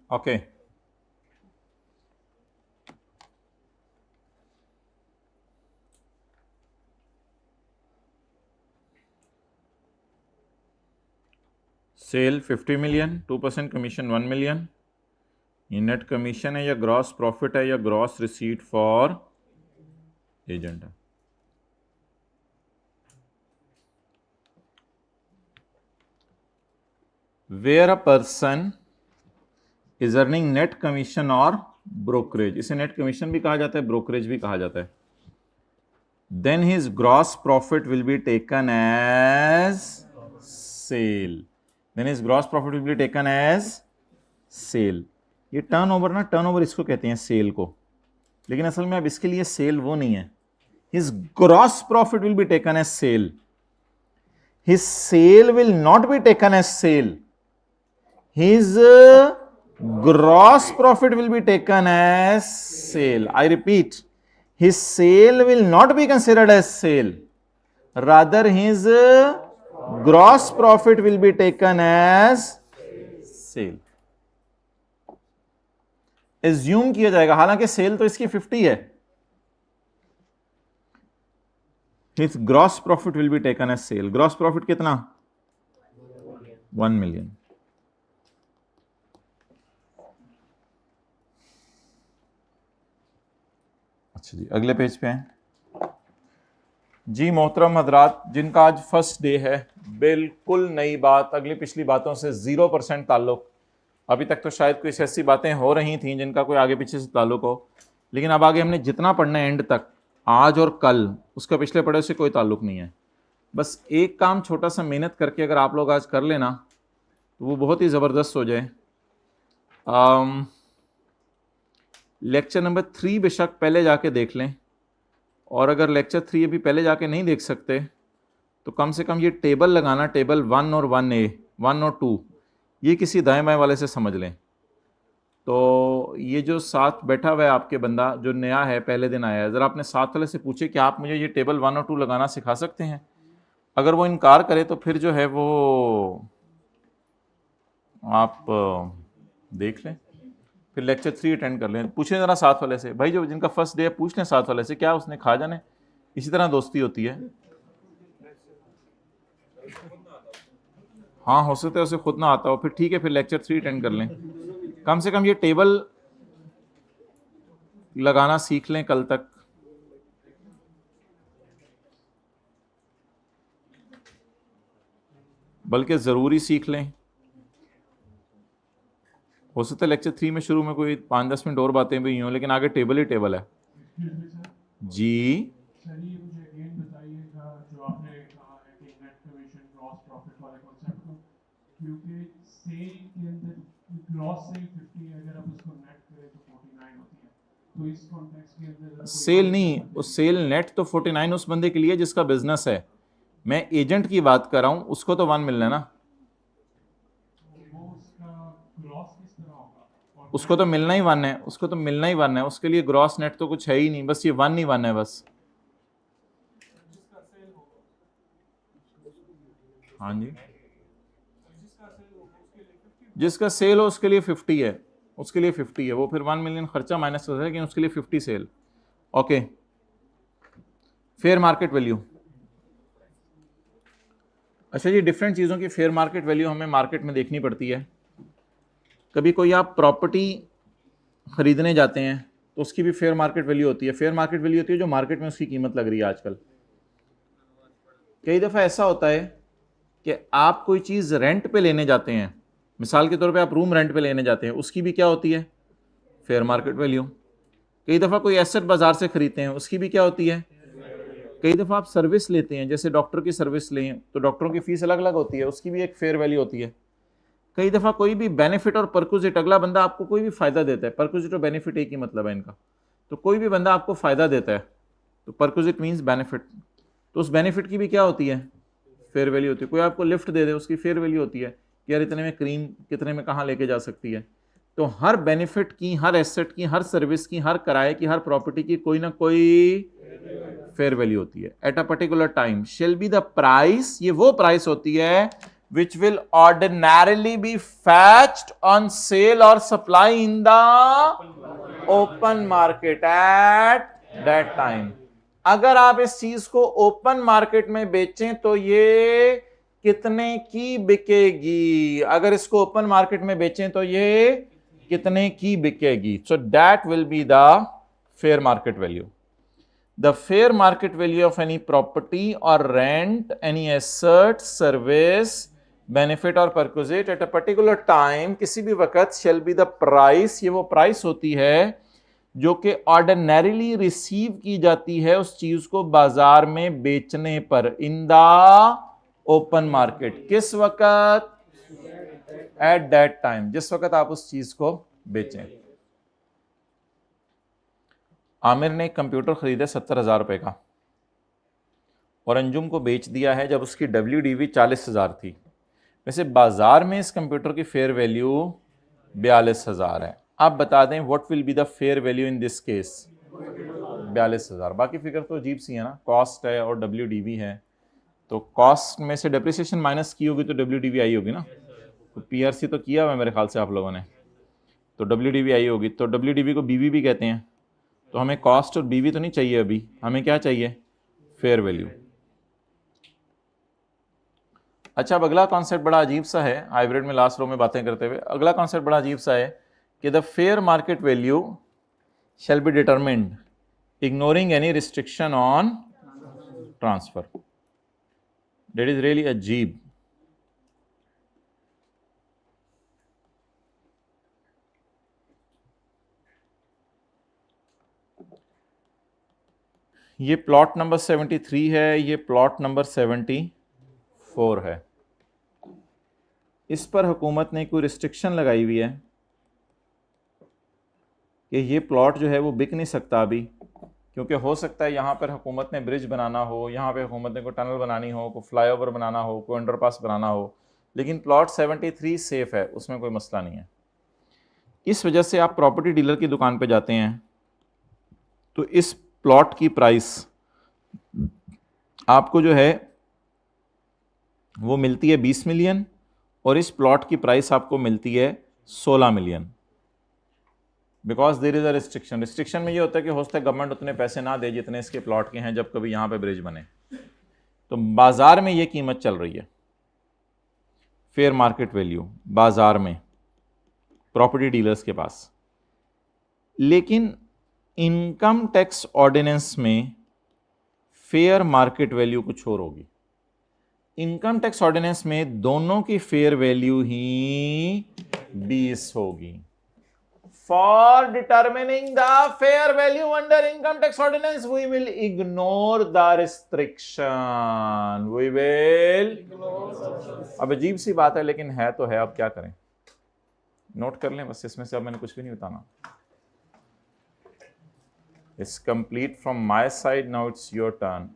Okay sale 50 million, 2% commission 1 million. ये नेट कमीशन है या ग्रॉस प्रॉफिट है या ग्रॉस रिसीट फॉर एजेंट है? Where a person is earning net commission और ब्रोकरेज, इसे नेट कमीशन भी कहा जाता है, ब्रोकरेज भी कहा जाता है, then his gross profit will be taken as sale, then his gross profit will be taken as sale. ये टर्नओवर ना, टर्नओवर इसको कहते हैं सेल को, लेकिन असल में अब इसके लिए सेल वो नहीं है। His gross profit will be taken as sale, his sale will not be taken as sale, his gross profit will be taken as sale. I repeat, his sale will not be considered as sale, rather his gross profit will be taken as sale. Assume किया जाएगा, हालांकि cell तो इसकी 50 है, his gross profit will be taken as sale. gross profit कितना? 1 million. अच्छा जी, अगले page पे हैं जी। मोहतरम हजरात, जिनका आज फर्स्ट डे है, बिल्कुल नई बात, अगली पिछली बातों से 0% ताल्लुक। अभी तक तो शायद कुछ ऐसी बातें हो रही थी जिनका कोई आगे पीछे से ताल्लुक हो, लेकिन अब आगे हमने जितना पढ़ना है एंड तक, आज और कल, उसका पिछले पढ़े से कोई ताल्लुक नहीं है। बस एक काम छोटा सा मेहनत करके अगर आप लोग आज कर लेना तो वो बहुत ही ज़बरदस्त हो जाए। लेक्चर नंबर 3 बेशक पहले जाके देख लें, और अगर लेक्चर 3 अभी पहले जाके नहीं देख सकते तो कम से कम ये टेबल लगाना, टेबल 1 और 1A, 1 और 2, ये किसी दाएं बाएं वाले से समझ लें। तो ये जो साथ बैठा हुआ है आपके बंदा जो नया है, पहले दिन आया है, ज़रा अपने साथ वाले से पूछे कि आप मुझे ये टेबल 1 और 2 लगाना सिखा सकते हैं। अगर वो इनकार करे तो फिर जो है वो आप देख लें, फिर लेक्चर 3 अटेंड कर लें। पूछें ज़रा साथ वाले से, भाई जो जिनका फर्स्ट डे है पूछ लें साथ वाले से, क्या उसने खा जाने, इसी तरह दोस्ती होती है। हाँ, हो सकता है उसे खुद ना आता हो, फिर ठीक है, फिर लेक्चर 3 अटेंड कर लें। कम से कम ये टेबल लगाना सीख लें कल तक। बल्कि ज़रूरी सीख लें। हो सकता है लेक्चर 3 में शुरू में कोई 5-10 मिनट और बातें भी हों, लेकिन आगे टेबल ही टेबल है जी। सेल नहीं, उस सेल नेट तो 49 उस बंदे के लिए जिसका बिजनेस है। मैं एजेंट की बात कर रहा हूं, उसको तो 1 मिलना है ना, उसको तो मिलना ही 1 है, उसको तो मिलना ही 1 है, उसके लिए ग्रॉस नेट तो कुछ है ही नहीं, बस ये 1 ही 1 है बस। हाँ जी, जिसका सेल हो उसके लिए 50 है, उसके लिए 50 है, वो फिर 1 मिलियन खर्चा माइनस कर रहा है, लेकिन उसके लिए 50 sale. Okay, fair market value. अच्छा जी, डिफरेंट चीज़ों की फेयर मार्केट वैल्यू हमें मार्केट में देखनी पड़ती है। कभी कोई आप प्रॉपर्टी ख़रीदने जाते हैं तो उसकी भी फेयर मार्केट वैल्यू होती है। फेयर मार्केट वैल्यू होती है जो मार्केट में उसकी कीमत लग रही है आजकल। कई दफ़ा ऐसा होता है कि आप कोई चीज़ रेंट पे लेने जाते हैं, मिसाल के तौर पे आप रूम रेंट पे लेने जाते हैं, उसकी भी क्या होती है? Fair market value. कई दफ़ा कोई एसेट बाज़ार से ख़रीदते हैं, उसकी भी क्या होती है? कई दफ़ा आप सर्विस लेते हैं, जैसे डॉक्टर की सर्विस लें तो डॉक्टरों की फ़ीस अलग अलग होती है, उसकी भी एक फेयर वैल्यू होती है। कई दफ़ा कोई भी बेनिफिट और परक्विजिट, अगला बंदा आपको कोई भी फ़ायदा देता है, परक्विजिट और बेनिफिट एक ही मतलब है इनका, तो कोई भी बंदा आपको फ़ायदा देता है तो परक्विजिट मीन्स बेनिफिट, तो उस बेनिफिट की भी क्या होती है? फेयर वैल्यू होती है। कोई आपको लिफ्ट दे दे, उसकी फेयर वैल्यू होती है कि यार इतने में क्रीम कितने में कहाँ लेके जा सकती है। तो हर बेनिफिट की, हर एसेट की, हर सर्विस की, हर किराए की, हर प्रॉपर्टी की कोई ना कोई फेयर वैल्यू होती है। At a particular time shall be the price, ये वो प्राइस होती है which will ordinarily be fetched on sale or supply in the open market at that time. अगर आप इस चीज को ओपन मार्केट में बेचें तो ये कितने की बिकेगी, अगर इसको ओपन मार्केट में बेचें तो ये कितने की बिकेगी. So that will be the fair market value. The fair market value of any property or rent, any asset, service, benefit or perquisite at a particular time, किसी भी वक्त shall be the price, ये वो price होती है जो कि ordinarily receive की जाती है उस चीज को बाजार में बेचने पर, इन द ओपन मार्केट. किस वक्त? एट दैट टाइम, जिस वक्त आप उस चीज को बेचें. आमिर ने एक कंप्यूटर खरीदा 70,000 रुपए का और अंजुम को बेच दिया है जब उसकी WDV 40,000 थी. वैसे बाजार में इस कंप्यूटर की फेयर वैल्यू 42,000 है. आप बता दें what will be the fair value in this case? 42,000. बाकी फिगर तो अजीब सी है ना, कॉस्ट है और WDV है, तो कॉस्ट में से डेप्रिसिएशन माइनस की होगी तो WDV आई होगी ना. तो PRC तो किया हुआ है मेरे ख्याल से आप लोगों ने, तो WDV आई होगी. तो WDV को BV भी कहते हैं. तो हमें कॉस्ट और BV तो नहीं चाहिए अभी, हमें क्या चाहिए? Fair value. अच्छा, अब अगला कॉन्सेप्ट बड़ा अजीब सा है. हाइब्रिड में लास्ट रो में बातें करते हुए अगला कॉन्सेप्ट बड़ा अजीब सा है कि the fair market value shall be determined ignoring any restriction on transfer. That is really अजीब. ये प्लॉट नंबर 73 है, ये प्लॉट नंबर 74 है. इस पर हुकूमत ने कोई रिस्ट्रिक्शन लगाई हुई है कि ये प्लॉट जो है वो बिक नहीं सकता अभी, क्योंकि हो सकता है यहाँ पर हुकूमत ने ब्रिज बनाना हो, यहाँ पे हुकूमत ने कोई टनल बनानी हो, कोई फ्लाईओवर बनाना हो, कोई अंडरपास बनाना हो. लेकिन प्लॉट 73 सेफ है, उसमें कोई मसला नहीं है. इस वजह से आप प्रॉपर्टी डीलर की दुकान पे जाते हैं तो इस प्लॉट की प्राइस आपको जो है वो मिलती है 20 मिलियन और इस प्लॉट की प्राइस आपको मिलती है 16 million. Because there is a restriction. Restriction में ये होता है कि हो सकता है गवर्नमेंट उतने पैसे ना दे जितने इसके प्लॉट के हैं जब कभी यहाँ पे ब्रिज बने. तो बाजार में ये कीमत चल रही है, फेयर मार्केट वैल्यू बाजार में प्रॉपर्टी डीलर्स के पास. लेकिन इनकम टैक्स ऑर्डिनेंस में फेयर मार्केट वैल्यू कुछ और होगी. इनकम टैक्स ऑर्डिनेंस में दोनों की फेयर वैल्यू ही 20 होगी. For determining the fair value under income tax ordinance we will ignore the restriction. We will, अब अजीब सी बात है लेकिन है तो है, अब क्या करें. नोट कर लें बस, इसमें से अब मैंने कुछ भी नहीं बताना. It's complete from my side. Now it's your turn.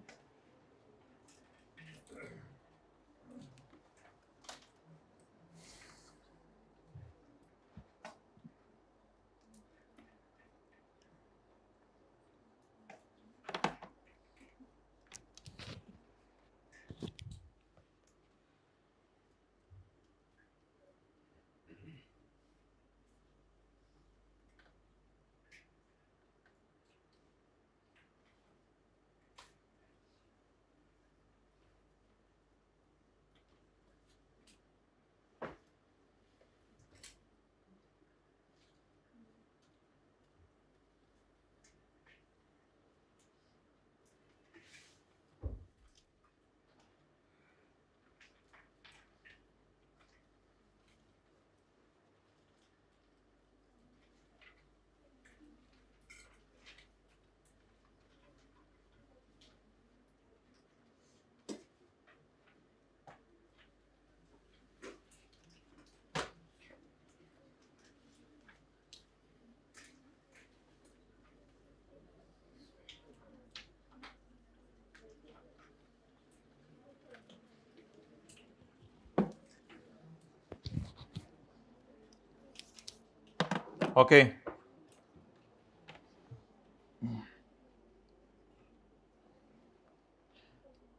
Okay,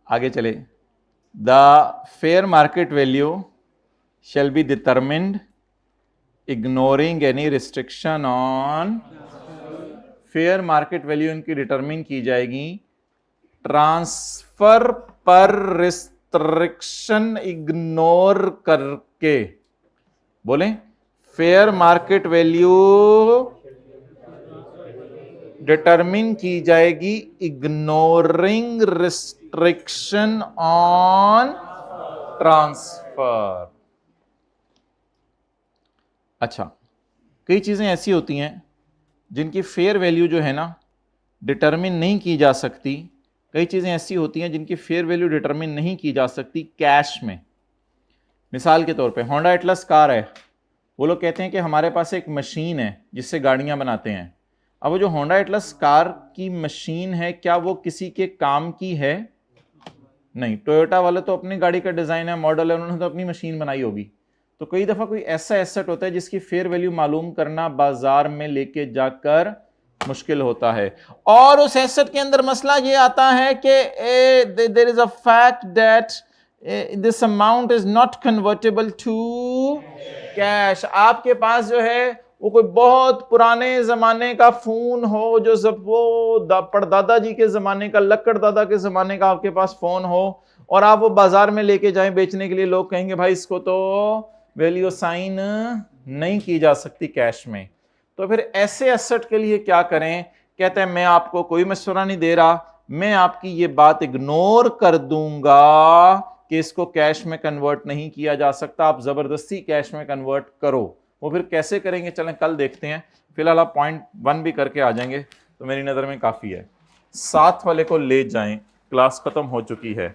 आगे चले. The fair market value shall be determined ignoring any restriction on fair market value इनकी डिटरमिन की जाएगी ट्रांसफर पर रिस्ट्रिक्शन इग्नोर करके। बोले फेयर मार्केट वैल्यू डिटरमिन की जाएगी इग्नोरिंग रिस्ट्रिक्शन ऑन ट्रांसफर। अच्छा, कई चीजें ऐसी होती हैं जिनकी फेयर वैल्यू जो है ना डिटरमिन नहीं की जा सकती। कई चीजें ऐसी होती हैं जिनकी फेयर वैल्यू डिटरमिन नहीं की जा सकती कैश में। मिसाल के तौर पे होंडा एटलस कार है, वो लोग कहते हैं कि हमारे पास एक मशीन है जिससे गाड़ियां बनाते हैं। अब वो जो होंडा एटलस कार की मशीन है, क्या वो किसी के काम की है? नहीं। टोयोटा वाले तो अपनी गाड़ी का डिजाइन है, मॉडल है, उन्होंने तो अपनी मशीन बनाई होगी। तो कई दफा कोई ऐसा एसेट होता है जिसकी फेयर वैल्यू मालूम करना बाजार में लेके जाकर मुश्किल होता है, और उस एसेट के अंदर मसला ये आता है कि there is a fact that this amount is not convertible to cash. आपके पास जो है वो कोई बहुत पुराने जमाने का फोन हो, जो सब वो परदादा जी के जमाने का, लक्कड़ दादा के जमाने का आपके पास फोन हो, और आप वो बाजार में लेके जाएं बेचने के लिए, लोग कहेंगे भाई इसको तो वैल्यू साइन नहीं की जा सकती कैश में। तो फिर ऐसे एसेट के लिए क्या करें? कहते हैं मैं आपको कोई मशवरा नहीं दे रहा, मैं आपकी ये बात इग्नोर कर दूंगा कि इसको कैश में कन्वर्ट नहीं किया जा सकता, आप जबरदस्ती कैश में कन्वर्ट करो। वो फिर कैसे करेंगे चलें कल देखते हैं, फिलहाल आप पॉइंट 1 भी करके आ जाएंगे तो मेरी नज़र में काफ़ी है। 7 वाले को ले जाएं, क्लास ख़त्म हो चुकी है।